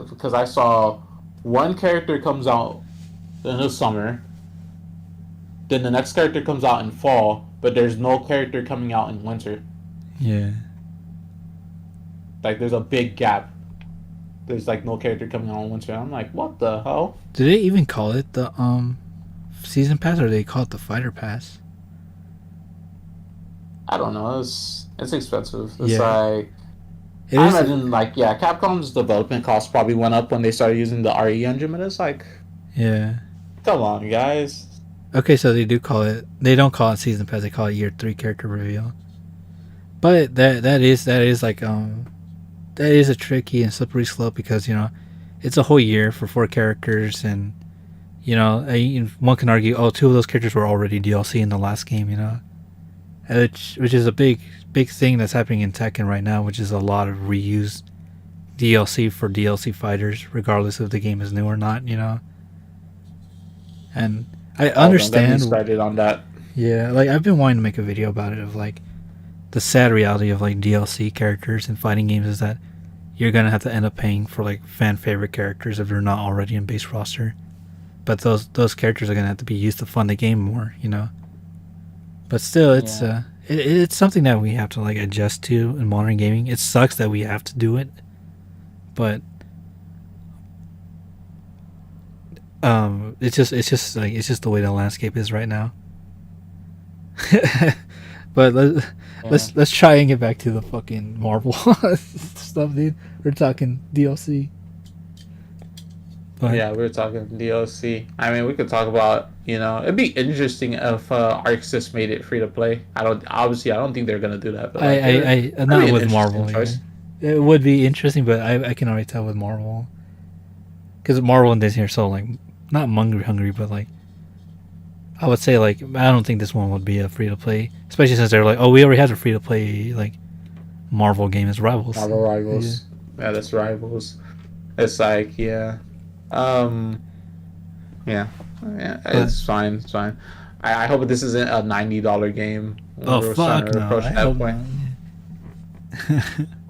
Because I saw one character comes out in the summer, then the next character comes out in fall, but there's no character coming out in winter. Yeah. Like there's a big gap. There's like no character coming out in winter. I'm like, what the hell? Do they even call it the season pass, or do they call it the fighter pass? I don't know. It's expensive. It's Yeah. like It I is. imagine like yeah, Capcom's development costs probably went up when they started using the RE engine, but it's like, Yeah. come on, guys. Okay, so they do call it. They don't call it season pass. They call it year 3 character reveal. But that is like that is a tricky and slippery slope, because it's a whole year for 4 characters, and one can argue, oh, 2 of those characters were already DLC in the last game, which is a big thing that's happening in Tekken right now, which is a lot of reused DLC for DLC fighters, regardless if the game is new or not. And I Oh, don't get me understand. started on that. Yeah, like I've been wanting to make a video about it, of like the sad reality of like DLC characters in fighting games is that you're gonna have to end up paying for like fan favorite characters if they're not already in base roster. But those characters are gonna have to be used to fund the game more, you know. But still, Yeah. it's something that we have to like adjust to in modern gaming. It sucks that we have to do it, but it's just the way the landscape is right now. But Yeah. let's try and get back to the fucking Marvel stuff, dude. We're talking DLC, but Yeah, we were talking DLC. I mean, we could talk about, it'd be interesting if ArcSys made it free to play. I don't think they're gonna do that, but like, I that'd be not an with interesting Marvel. Yeah. choice. It would be interesting, but I can already tell with Marvel because Marvel and Disney are so like not hungry, but like I would say like I don't think this one would be a free to play, especially since they're like, oh, we already have a free to play like Marvel game as Rivals. Marvel Yeah. Rivals. Yeah, that's Rivals. It's like, yeah. Um, yeah. Yeah, But it's fine. It's fine. I hope this isn't a $90 game when oh we're starting fuck to no, approach I that hope point. not.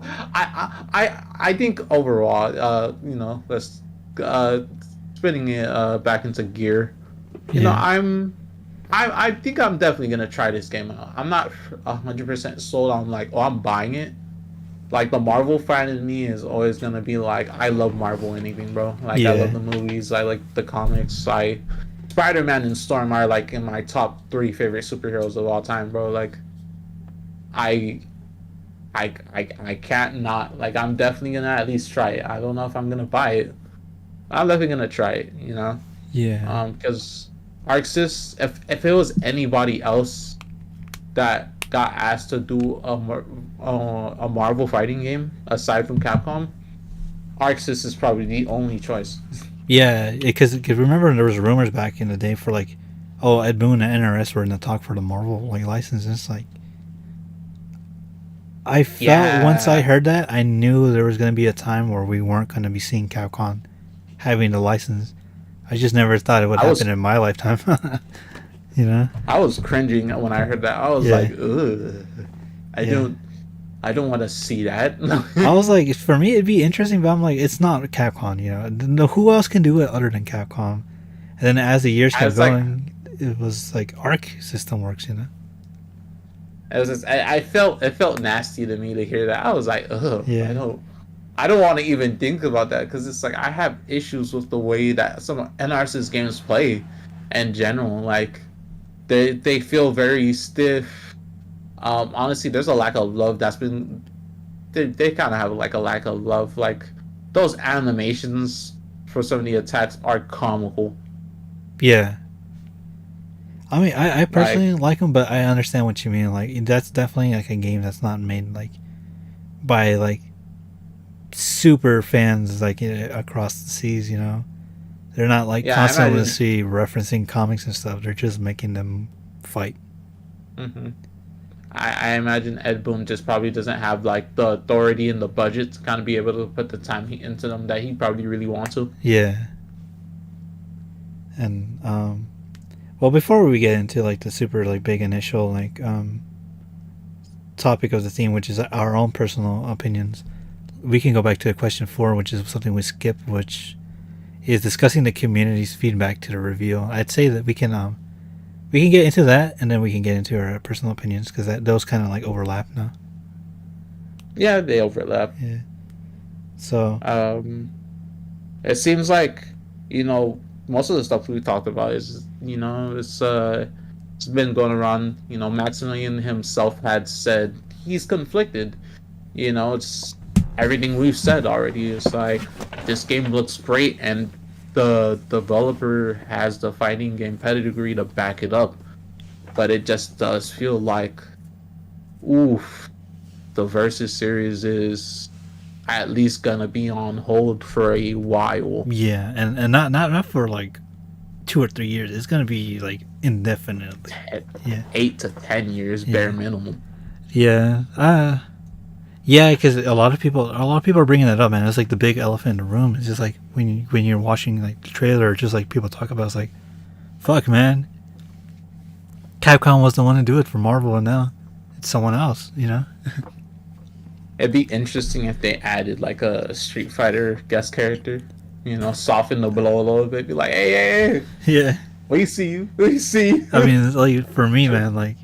I think overall, let's uh spinning it back into gear. Yeah, I think I'm definitely gonna try this game out. I'm not 100% sold on like, oh, I'm buying it. Like the Marvel fan in me is always gonna be like, I love Marvel anything, bro. Like I love yeah, the movies, I like the comics. I Spider-Man and Storm are like in my top three favorite superheroes of all time, bro. Like I I can't not like I'm definitely gonna at least try it. I don't know if I'm gonna buy it. I'm definitely gonna try it, yeah, because ArcSys, if it was anybody else that got asked to do a Marvel fighting game aside from Capcom, ArcSys is probably the only choice. yeah. Because remember there was rumors back in the day for like, oh, Ed Boon and NRS were in the talk for the Marvel like license. And it's like I felt once I Yeah, heard that I knew there was gonna be a time where we weren't gonna be seeing Capcom having the license. I just never thought it would I happen was in my lifetime. You know? I was cringing when I heard that. I was Yeah, like, ugh, I yeah. don't I don't want to see that. I was like, for me, it'd be interesting, but I'm like, it's not Capcom, you know. No, who else can do it other than Capcom? And then as the years I kept was like, going, it was like Arc System Works, you know. I felt it felt nasty to me to hear that. I was like, ugh, Yeah, I don't want to even think about that because it's like I have issues with the way that some of NRS's games play in general. Like they feel very stiff. Honestly, there's a lack of love that's been they kind of have like a lack of love. Like those animations for some of the attacks are comical. yeah. I mean, I Like personally like them, but I understand what you mean. Like, that's definitely like a game that's not made like by like super fans like across the seas, you know. They're not like yeah, I imagine. constantly referencing comics and stuff. They're just making them fight. hmm I imagine Ed Boon just probably doesn't have like the authority and the budget to kind of be able to put the time into them that he probably really wants to. Yeah, and well, before we get into like the super like big initial like topic of the theme, which is our own personal opinions, we can go back to question 4, which is something we skipped, which is discussing the community's feedback to the review. I'd say that we can get into that, and then we can get into our personal opinions because those kind of like overlap now. Yeah, they overlap. Yeah. So Um, it seems like most of the stuff we talked about is it's been going around. Maximilian himself had said he's conflicted. It's everything we've said already. It's like this game looks great and the developer has the fighting game pedigree to back it up, but it just does feel like, oof, the Versus series is at least gonna be on hold for a while. yeah, and not for like 2 or 3 years. It's gonna be like indefinitely. Yeah. 8 to 10 years bare Yeah. minimum. Yeah. Yeah, because a lot of people are bringing that up, man. It's like the big elephant in the room. It's just like when you're watching like the trailer, or just like people talk about, it's like, fuck, man. Capcom was the one to do it for Marvel, and now it's someone else, you know. It'd be interesting if they added like a Street Fighter guest character. Soften the blow a little bit. Be like, hey, hey, hey, Yeah. we see you. We see I you. mean, like for me, man, like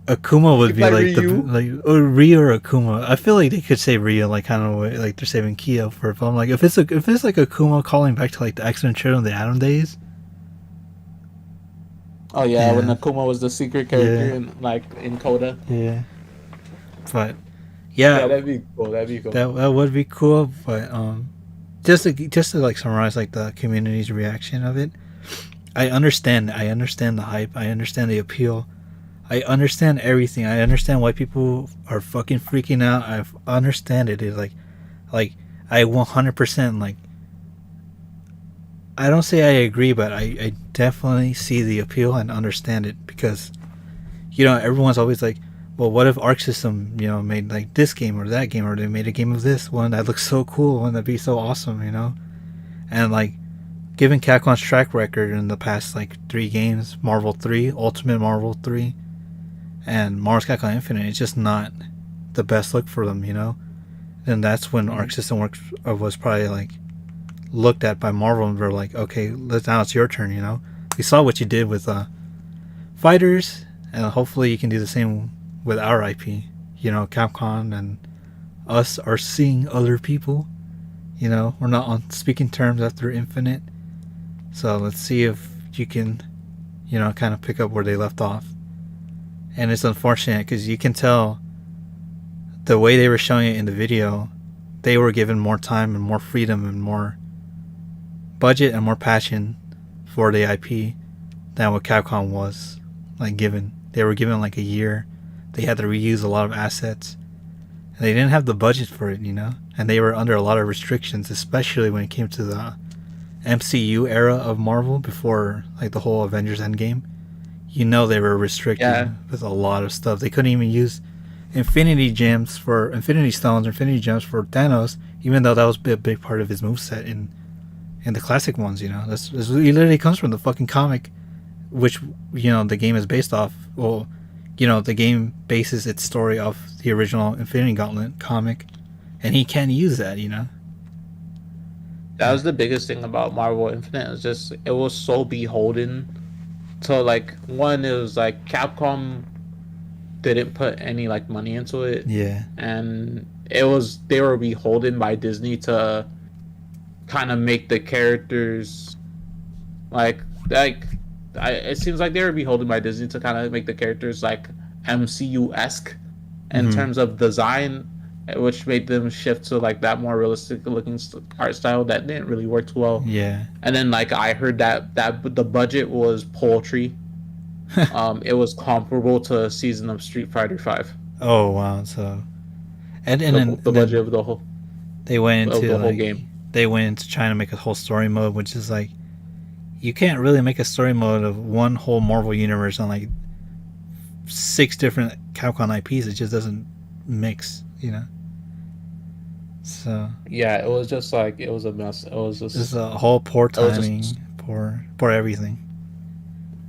Akuma would It's be like like the Ryu. or Ryu or Akuma. I feel like they could say Ryu like kind of way, like they're saving Kyo for it. But I'm like, if it's like Akuma calling back to like the X Men Children of the Atom days. Oh yeah, when Yeah, Akuma was the secret character yeah, in Coda. yeah. But Yeah, yeah, that'd be cool. That'd be cool. that would be cool. But just to like summarize like the community's reaction of it, I understand the hype. I understand the appeal. I understand everything. I understand why people are fucking freaking out. I understand it. It's like I 100% like. I don't say I agree, but I definitely see the appeal and understand it because everyone's always like, well, what if Arc System made like this game or that game, or they made a game of this one that looks so cool, one that'd be so awesome, and like given Capcom's track record in the past like 3 games, Marvel 3, Ultimate Marvel 3, and Marvel's Capcom Infinite, it's just not the best look for them, Then that's when Mhm. Arc System Works was probably like looked at by Marvel and were like, okay, now it's your turn, We saw what you did with Fighters, and hopefully you can do the same with our IP. Capcom and us are seeing other people. We're not on speaking terms after Infinite. So let's see if you can, kind of pick up where they left off. And it's unfortunate because you can tell the way they were showing it in the video, they were given more time and more freedom and more budget and more passion for the IP than what Capcom was like given. They were given like a year. They had to reuse a lot of assets. And they didn't have the budget for it, And they were under a lot of restrictions, especially when it came to the MCU era of Marvel before like the whole Avengers Endgame. They were restricted Yeah, with a lot of stuff. They couldn't even use Infinity Stones, Infinity Gems for Thanos, even though that was a big part of his moveset in the classic ones. It literally comes from the fucking comic, which the game is based off. Well, the game bases its story off the original Infinity Gauntlet comic, and he can use that. that was the biggest thing about Marvel Infinite. It was so beholden to like one. It was like Capcom didn't put any like money into it, Yeah, and they were beholden by Disney to kind of make the characters like it seems like they were beholden by Disney to kind of make the characters like MCU esque in mm-hmm. terms of design, which made them shift to like that more realistic looking art style that didn't really work too well. Yeah. And then like I heard that the budget was poultry. It was comparable to a season of Street Fighter Five. Oh wow. So The and the budget then of the whole they went of into the whole like game. they went into trying to make a whole story mode, which is like you can't really make a story mode of one whole Marvel universe on like 6 different Capcom IPs. It just doesn't mix. So Yeah, it was just like it was a mess. It was it's just a whole poor it was timing, just poor everything.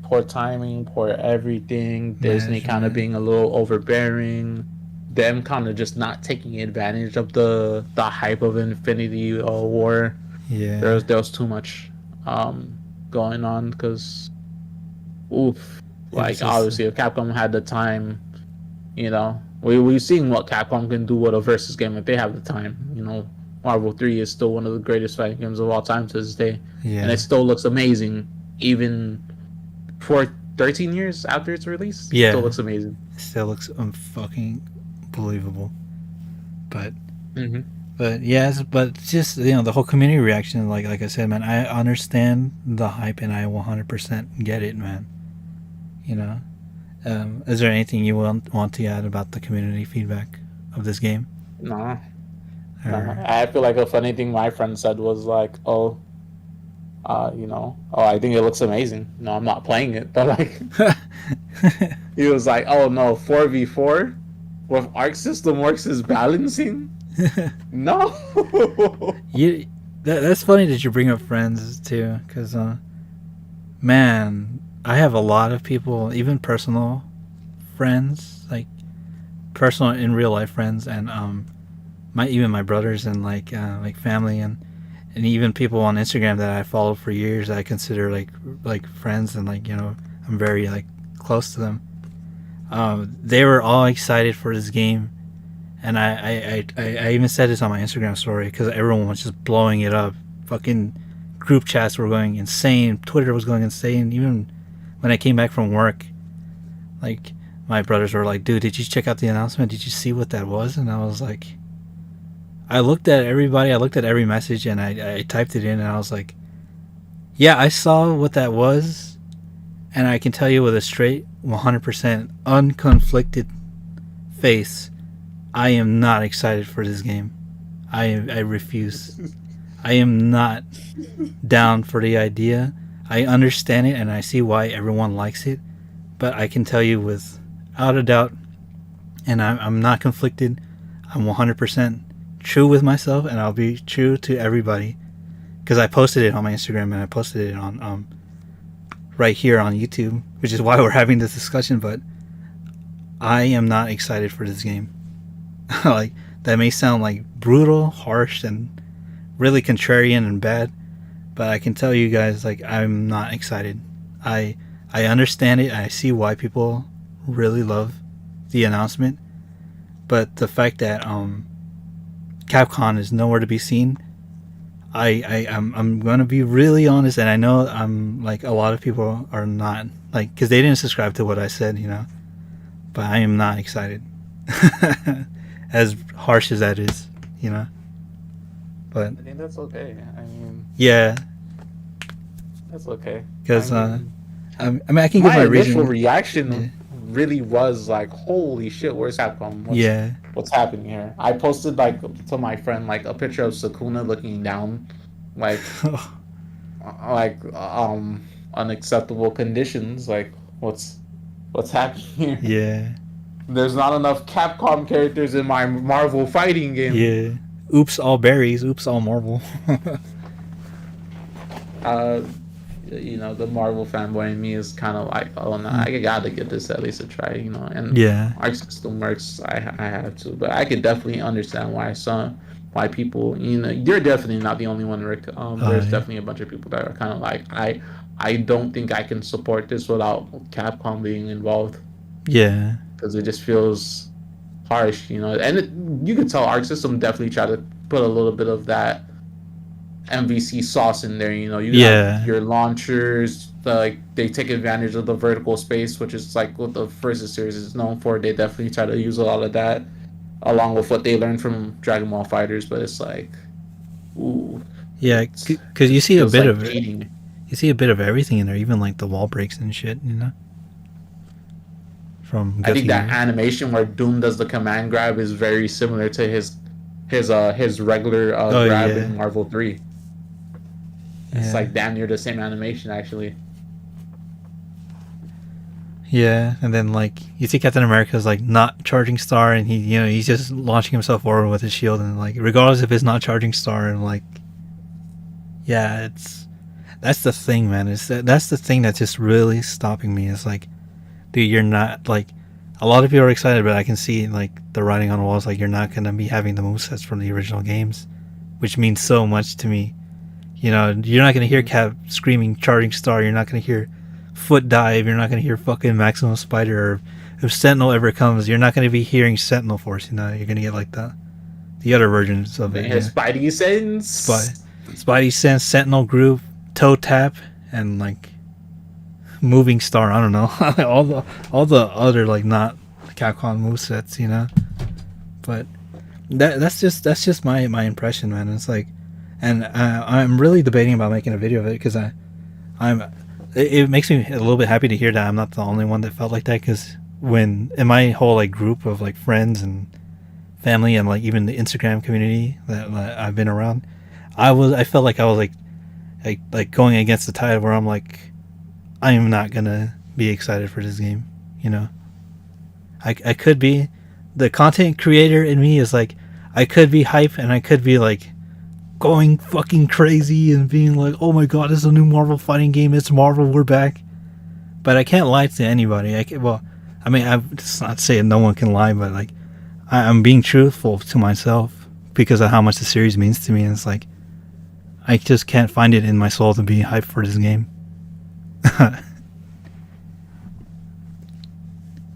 poor timing, poor everything. Disney kind of Management. being a little overbearing. Them kind of just not taking advantage of the hype of Infinity War. Yeah. There was too much um going on because oof, It was like just obviously if Capcom had the time, we've seen what Capcom can do with a versus game if they have the time. Marvel 3 is still one of the greatest fighting games of all time to this day, and it yeah. still looks amazing even for 13 years after its release. Still Yeah. looks amazing. It still looks fucking believable. But Mm-hmm. but just the whole community reaction, like I said, man, I understand the hype and I 100% get it, man. You know, is there anything you want to add about the community feedback of this game? No, no. Or I feel like a funny thing my friend said was like, "Oh, oh, I think it looks amazing." No, I'm not playing it, but like, he was like, "Oh no, 4v4 with Arc System Works is balancing." No. you that's funny that you bring up friends too, because man, I have a lot of people, even personal friends, like personal in real life friends, and my even my brothers and like family, and even people on Instagram that I followed for years that I consider like friends, and like, you know, I'm very like close to them. They were all excited for this game, and I even said this on my Instagram story because everyone was just blowing it up. Fucking group chats were going insane. Twitter was going insane. Even when I came back from work, like my brothers were like, "Dude, did you check out the announcement? Did you see what that was?" And I was like, I looked at everybody. I looked at every message, and I typed it in, and I was like, "Yeah, I saw what that was." And I can tell you with a straight 100% unconflicted face, I am not excited for this game. I refuse. I am not down for the idea. I understand it and I see why everyone likes it, but I can tell you without a doubt, and I'm not conflicted. I'm 100% true with myself, and I'll be true to everybody, because I posted it on my Instagram and I posted it on right here on YouTube, which is why we're having this discussion. But I am not excited for this game. Like, that may sound like brutal, harsh, and really contrarian and bad, but I can tell you guys, like, I'm not excited. I understand it. I see why people really love the announcement, but the fact that Capcom is nowhere to be seen, I'm gonna be really honest, and I know I'm like a lot of people are not, like, because they didn't subscribe to what I said, you know. But I am not excited, as harsh as that is, you know. But I think that's okay. I mean, yeah, that's okay. because I I mean I can give my my initial reason. reaction Yeah. really was like, "Holy shit, where's Capcom? Yeah. What's happening here?" I posted like to my friend like a picture of Sakuna looking down, like unacceptable conditions. Like, what's happening here? Yeah. There's not enough Capcom characters in my Marvel fighting game. Yeah. Oops, all berries. Oops, all Marvel. uh you know, the Marvel fanboy in me is kind of like, oh no, I gotta get this at least a try, you know. And Yeah. Arc System works, I have to, but I could definitely understand why people, you know, you're definitely not the only one, Rick. There's Yeah. definitely a bunch of people that are kind of like, I don't think I can support this without Capcom being involved, Yeah. because it just feels harsh, you know. And you could tell Arc System definitely tried to put a little bit of that MVC sauce in there. You know, you Yeah. have your launchers, like they take advantage of the vertical space, which is like what the first series is known for. They definitely try to use a lot of that, along with what they learned from Dragon Ball Fighters. But it's like, ooh, Yeah, because you see a feels bit like of it. cheating. You see a bit of everything in there, even like the wall breaks and shit, you know. From I think Guilty that Gear. animation where Doom does the command grab is very similar to his regular Oh grab yeah. in Marvel 3. It's Yeah. like damn near the same animation, actually. Yeah, and then like you see Captain America's like not charging star, and he, you know, he's just launching himself forward with his shield, and like regardless if it's not charging star, and like, yeah, that's the thing, man. That's the thing that's just really stopping me. It's like, dude, you're not like, a lot of people are excited, but I can see like the writing on the walls. Like, you're not gonna be having the movesets from the original games, which means so much to me. You know, you're not gonna hear Cap screaming charging star. You're not gonna hear foot dive. You're not gonna hear fucking maximum spider. Or if Sentinel ever comes, you're not gonna be hearing Sentinel Force. You know, you're gonna get like the other versions of it. His Yeah. Spidey sense. Spidey Sense, Sentinel Group, Toe Tap, and like Moving Star. I don't know. all the other like not Capcom movesets, you know. But that's just my impression, man. It's like, and I'm really debating about making a video of it because I'm it makes me a little bit happy to hear that I'm not the only one that felt like that, because when in my whole like group of like friends and family and like even the Instagram community that I've been around, I felt like I was like going against the tide, where I'm like, I am not gonna be excited for this game, you know. I could be, the content creator in me is like, I could be hype and I could be like going fucking crazy and being like, oh my god, this is a new Marvel fighting game, it's Marvel, we're back. But I can't lie to anybody. Well, I mean, I'm just not saying no one can lie, but like, I'm being truthful to myself because of how much the series means to me, and it's like I just can't find it in my soul to be hyped for this game.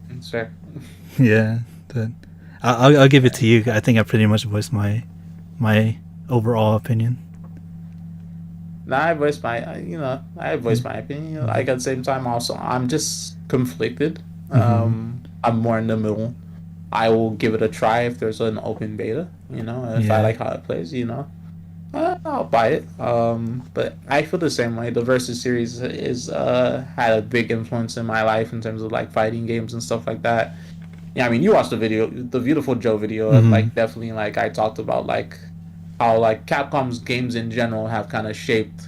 It's fair. Yeah, but I'll give it to you. I think I pretty much voiced my overall opinion. Now I voiced I voiced my opinion. Like at the same time, also I'm just conflicted. Mm-hmm. I'm more in the middle. I will give it a try if there's an open beta. If I Yeah. like how it plays, I'll buy it. But I feel the same way. The Versus series is had a big influence in my life in terms of like fighting games and stuff like that. Yeah, I mean, you watched the Beautiful Joe video, and Mm-hmm. like definitely like I talked about like how like Capcom's games in general have kind of shaped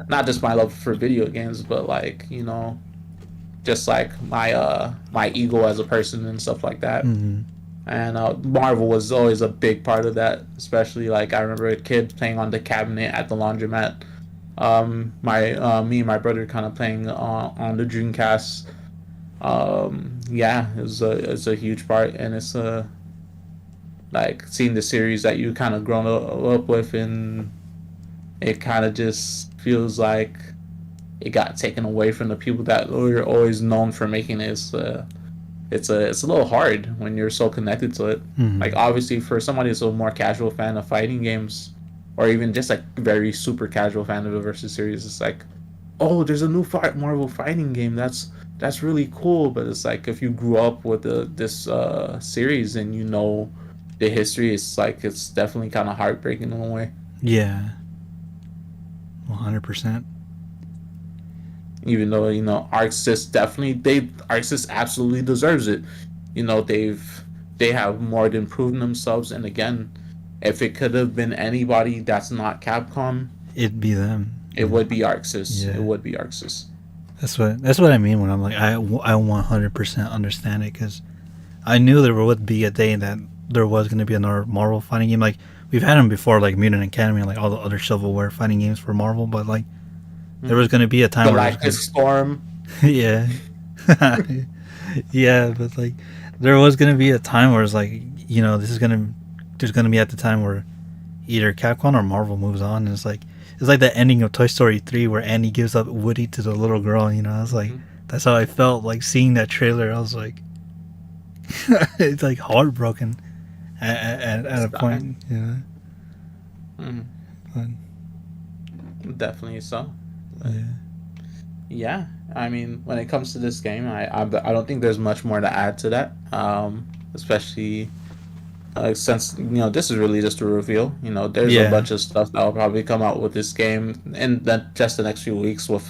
not just my love for video games, but like just like my ego as a person and stuff like that. Mm-hmm. And Marvel was always a big part of that, especially like I remember a kid playing on the cabinet at the laundromat. My Me and my brother kind of playing on the Dreamcast. Yeah, it's a huge part, and it's like seeing the series that you kind of grown up with, and it kind of just feels like it got taken away from the people that were always known for making it. It's a little hard when you're so connected to it. Mm-hmm. Like obviously for somebody who's a more casual fan of fighting games, or even just like very super casual fan of the Versus series, it's like, oh, there's a new Marvel fighting game. That's really cool. But it's like if you grew up with this series and the history, it's like it's definitely kind of heartbreaking in a way. Yeah. 100%. Even though Arxis absolutely deserves it. They have more than proven themselves, and again, if it could have been anybody that's not Capcom, It'd be them. it would be Arxis. It Yeah. would be Arxis. That's what I mean when I'm like I 100% understand it, because I knew there would be a day that there was going to be another Marvel fighting game. Like we've had them before, like Mutant Academy and like all the other shovelware fighting games for Marvel, but like there was going to be a time where it was Galactic Storm. yeah. Yeah, but like there was going to be a time where it's like, there's going to be at the time where either Capcom or Marvel moves on, and it's like the ending of Toy Story 3 where Andy gives up Woody to the little girl. I was like, that's how I felt like seeing that trailer. I was like, it's like heartbroken at a point. Definitely so. Yeah. Yeah, I mean, when it comes to this game, I don't think there's much more to add to that. Especially since this is really just a reveal. There's a Yeah. bunch of stuff that will probably come out with this game in just the next few weeks, with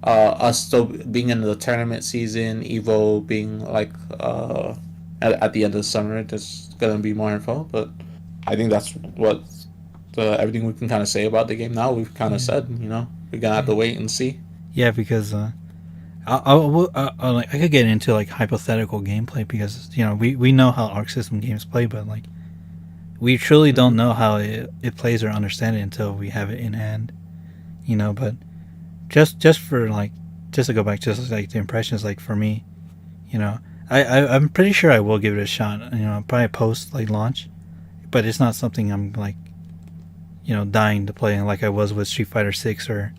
us still being in the tournament season, Evo being like at the end of the summer. There's gonna be more info, but I think that's what everything we can kind of say about the game now. We've kind of said, we're gonna have to wait and see. Yeah, because I could get into like hypothetical gameplay, because we know how Arc System games play, but like we truly don't know how it plays or understand it until we have it in hand. But just for like just to go back, just like the impressions, like for me, I'm pretty sure I will give it a shot. Probably post like launch, but it's not something I'm like dying to play like I was with Street Fighter 6 or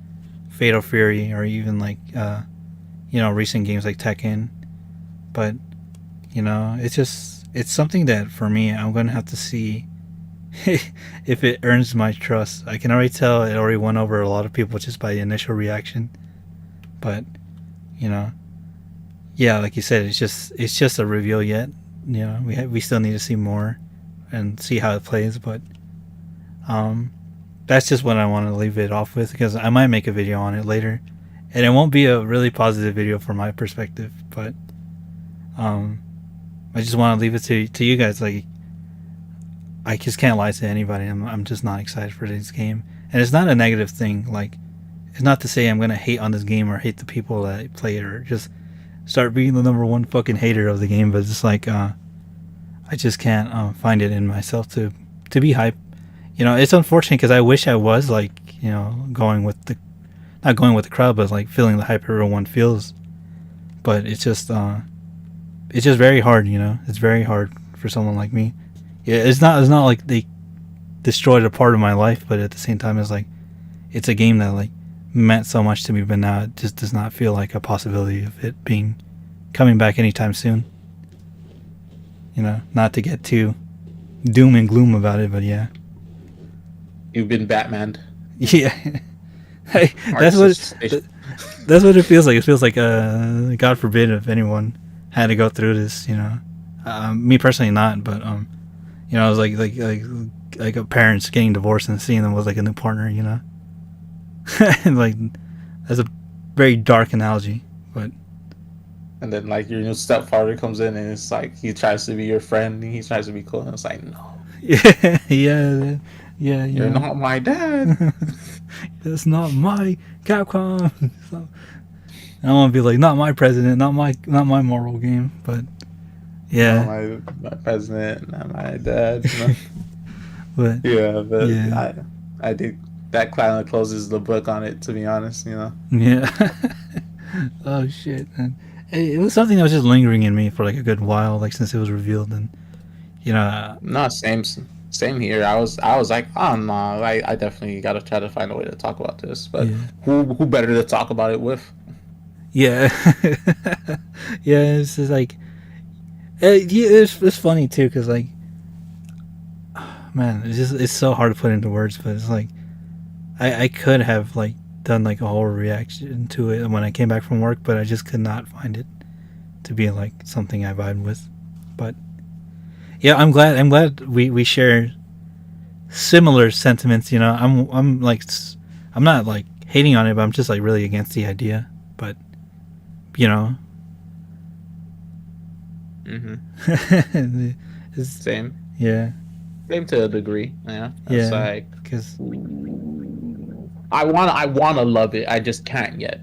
Fatal Fury, or even like recent games like Tekken. But it's something that for me I'm gonna have to see if it earns my trust. I can already tell it already won over a lot of people just by the initial reaction. But yeah, like you said, it's just a reveal yet. We still need to see more and see how it plays. But that's just what I want to leave it off with, because I might make a video on it later, and it won't be a really positive video from my perspective. But I just want to leave it to you guys. Like, I just can't lie to anybody. I'm just not excited for this game, and it's not a negative thing. Like, it's not to say I'm gonna hate on this game or hate the people that play it, or just start being the number one fucking hater of the game. But it's like I just can't find it in myself to be hyped. It's unfortunate, because I wish I was like going with the not going with the crowd, but like feeling the hype everyone feels. But it's just very hard. It's very hard for someone like me. Yeah, it's not like they destroyed a part of my life, but at the same time, it's like it's a game that like meant so much to me, but now it just does not feel like a possibility of it being coming back anytime soon. You know, not to get too doom and gloom about it, but yeah. You've been Batman. Yeah. Hey, That's that's what it feels like. It feels like God forbid if anyone had to go through this, you know. Me personally not, but you know, it was like a parents getting divorced and seeing them with like a new partner, you know. Like that's a very dark analogy, but and then like your new stepfather comes in and it's like he tries to be your friend and he tries to be cool and it's like no, yeah, yeah, yeah, you you're know. not my dad. That's not my Capcom. So, I want to be like, not my president, not my moral game, but yeah, Not my president, not my dad. No. but Yeah, but yeah, I think that kind of closes the book on it. To be honest, you know. yeah. Oh shit, man. It was something that was just lingering in me for like a good while, like since it was revealed, and you know, No, same here. I was like, oh no, I definitely got to try to find a way to talk about this. But yeah, who better to talk about it with? yeah, yeah. It's just like, yeah, it's funny too, cause like, man, it's so hard to put into words, but it's like I could have like done like a whole reaction to it when I came back from work, but I just could not find it to be like something I vibe with. But yeah, I'm glad we share similar sentiments. You know, I'm like I'm not like hating on it, but I'm just like really against the idea. But you know, Mm-hmm. it's, Same, yeah, same to a degree. Yeah, it's yeah, like because I wanna love it. I just can't yet.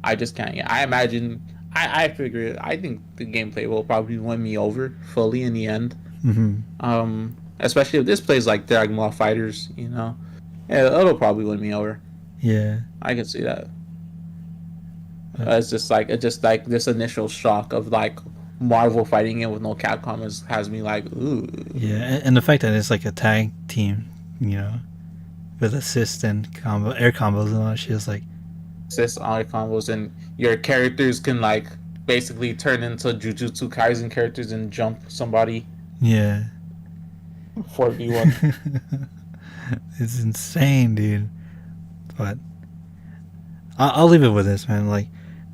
I just can't yet. I imagine. I figure. I think the gameplay will probably win me over fully in the end. mm-hmm, Especially if this plays like Dragon Ball Fighters, you know, yeah, it'll probably win me over. yeah, I can see that. but, It's just like this initial shock of like Marvel fighting it with no Capcom has me like ooh. yeah, and the fact that it's like a tag team, you know, with assist and combo air combos and all that shit is like Assist on combos and your characters can like basically turn into Jujutsu Kaisen characters and jump somebody yeah. 4v1. It's insane, dude. But I'll leave it with this, man. Like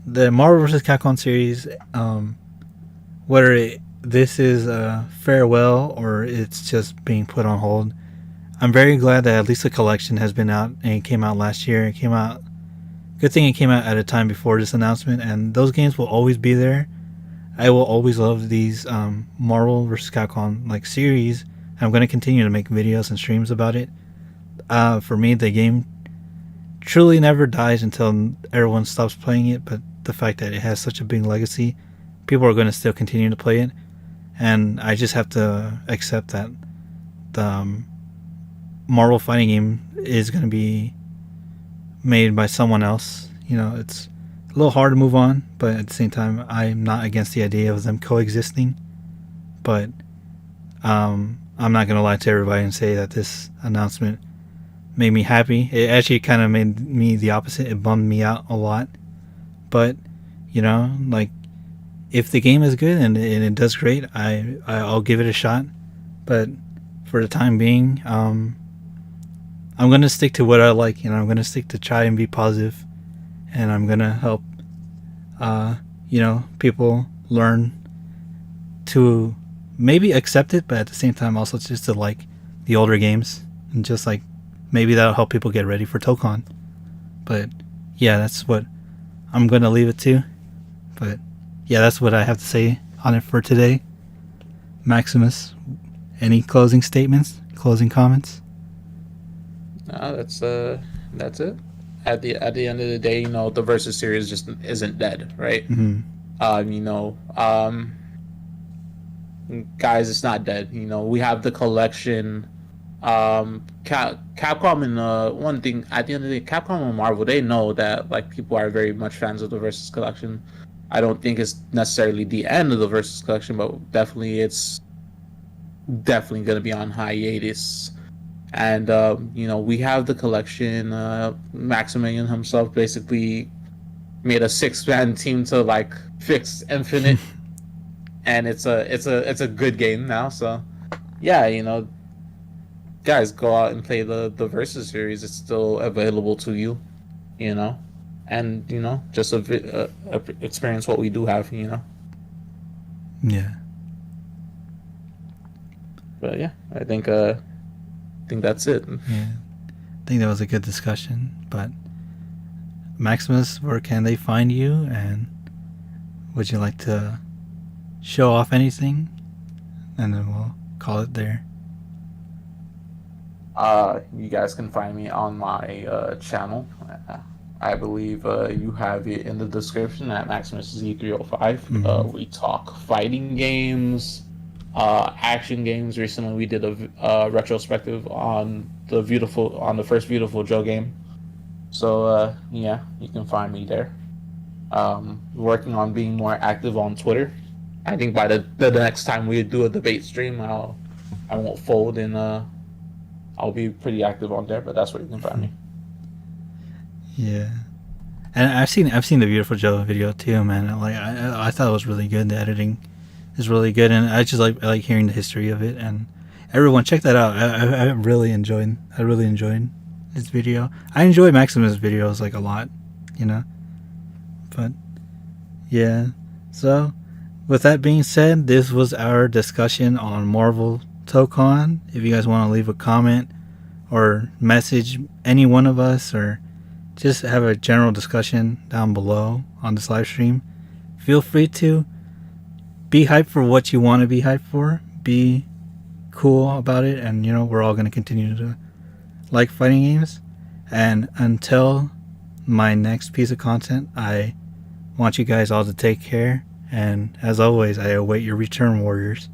the Marvel vs. Capcom series, whether this is a farewell or it's just being put on hold, I'm very glad that at least the collection has been out and it came out last year. It came out. Good thing it came out at a time before this announcement, and those games will always be there. I will always love these Marvel vs. Capcom like series. I'm going to continue to make videos and streams about it. For me, the game truly never dies until everyone stops playing it. But the fact that it has such a big legacy, people are going to still continue to play it, and I just have to accept that the Marvel fighting game is going to be made by someone else. You know, it's a little hard to move on, but at the same time, I'm not against the idea of them coexisting. But I'm not gonna lie to everybody and say that this announcement made me happy. It actually kind of made me the opposite. It bummed me out a lot. But you know, like if the game is good and it does great, I'll give it a shot. But for the time being, I'm gonna stick to what I like. You know, I'm gonna stick to try and be positive, and I'm gonna help. You know, people learn to maybe accept it, but at the same time also just to like the older games and just like maybe that'll help people get ready for Tokon. But yeah, that's what I'm gonna leave it to. But yeah, that's what I have to say on it for today. Maximus, any closing statements, closing comments? No, that's it. At the end of the day, you know, the Versus series just isn't dead, right? Mm-hmm. You know, guys, it's not dead. You know, we have the collection. Capcom and one thing at the end of the day, Capcom and Marvel, they know that like people are very much fans of the Versus collection. I don't think it's necessarily the end of the Versus collection, but definitely it's definitely gonna be on hiatus. And we have the collection. Maximilian himself basically made a six-man team to like fix Infinite, and it's a good game now. So yeah, guys, go out and play the Versus series. It's still available to you, you know, and just experience what we do have. Yeah. But yeah, I think that's it. Yeah. I think that was a good discussion. But Maximus, where can they find you? And would you like to show off anything? And then we'll call it there. You guys can find me on my channel. I believe you have it in the description at Maximus Z305. We talk fighting games, action games. Recently, we did a retrospective on the first Beautiful Joe game. So yeah, you can find me there. Working on being more active on Twitter. I think by the next time we do a debate stream, I won't fold and I'll be pretty active on there. But that's where you can find me. Yeah. And I've seen the Beautiful Joe video too, man. Like I thought it was really good. The editing is really good, and I like hearing the history of it. And everyone check that out. I really enjoyed his video. I enjoy Maximus' videos like a lot, you know. But yeah. So with that being said, this was our discussion on Marvel TOKON. If you guys want to leave a comment or message any one of us, or just have a general discussion down below on this live stream, feel free to be hyped for what you want to be hyped for. Be cool about it, and we're all going to continue to like fighting games. And until my next piece of content, I want you guys all to take care, and as always, I await your return, warriors.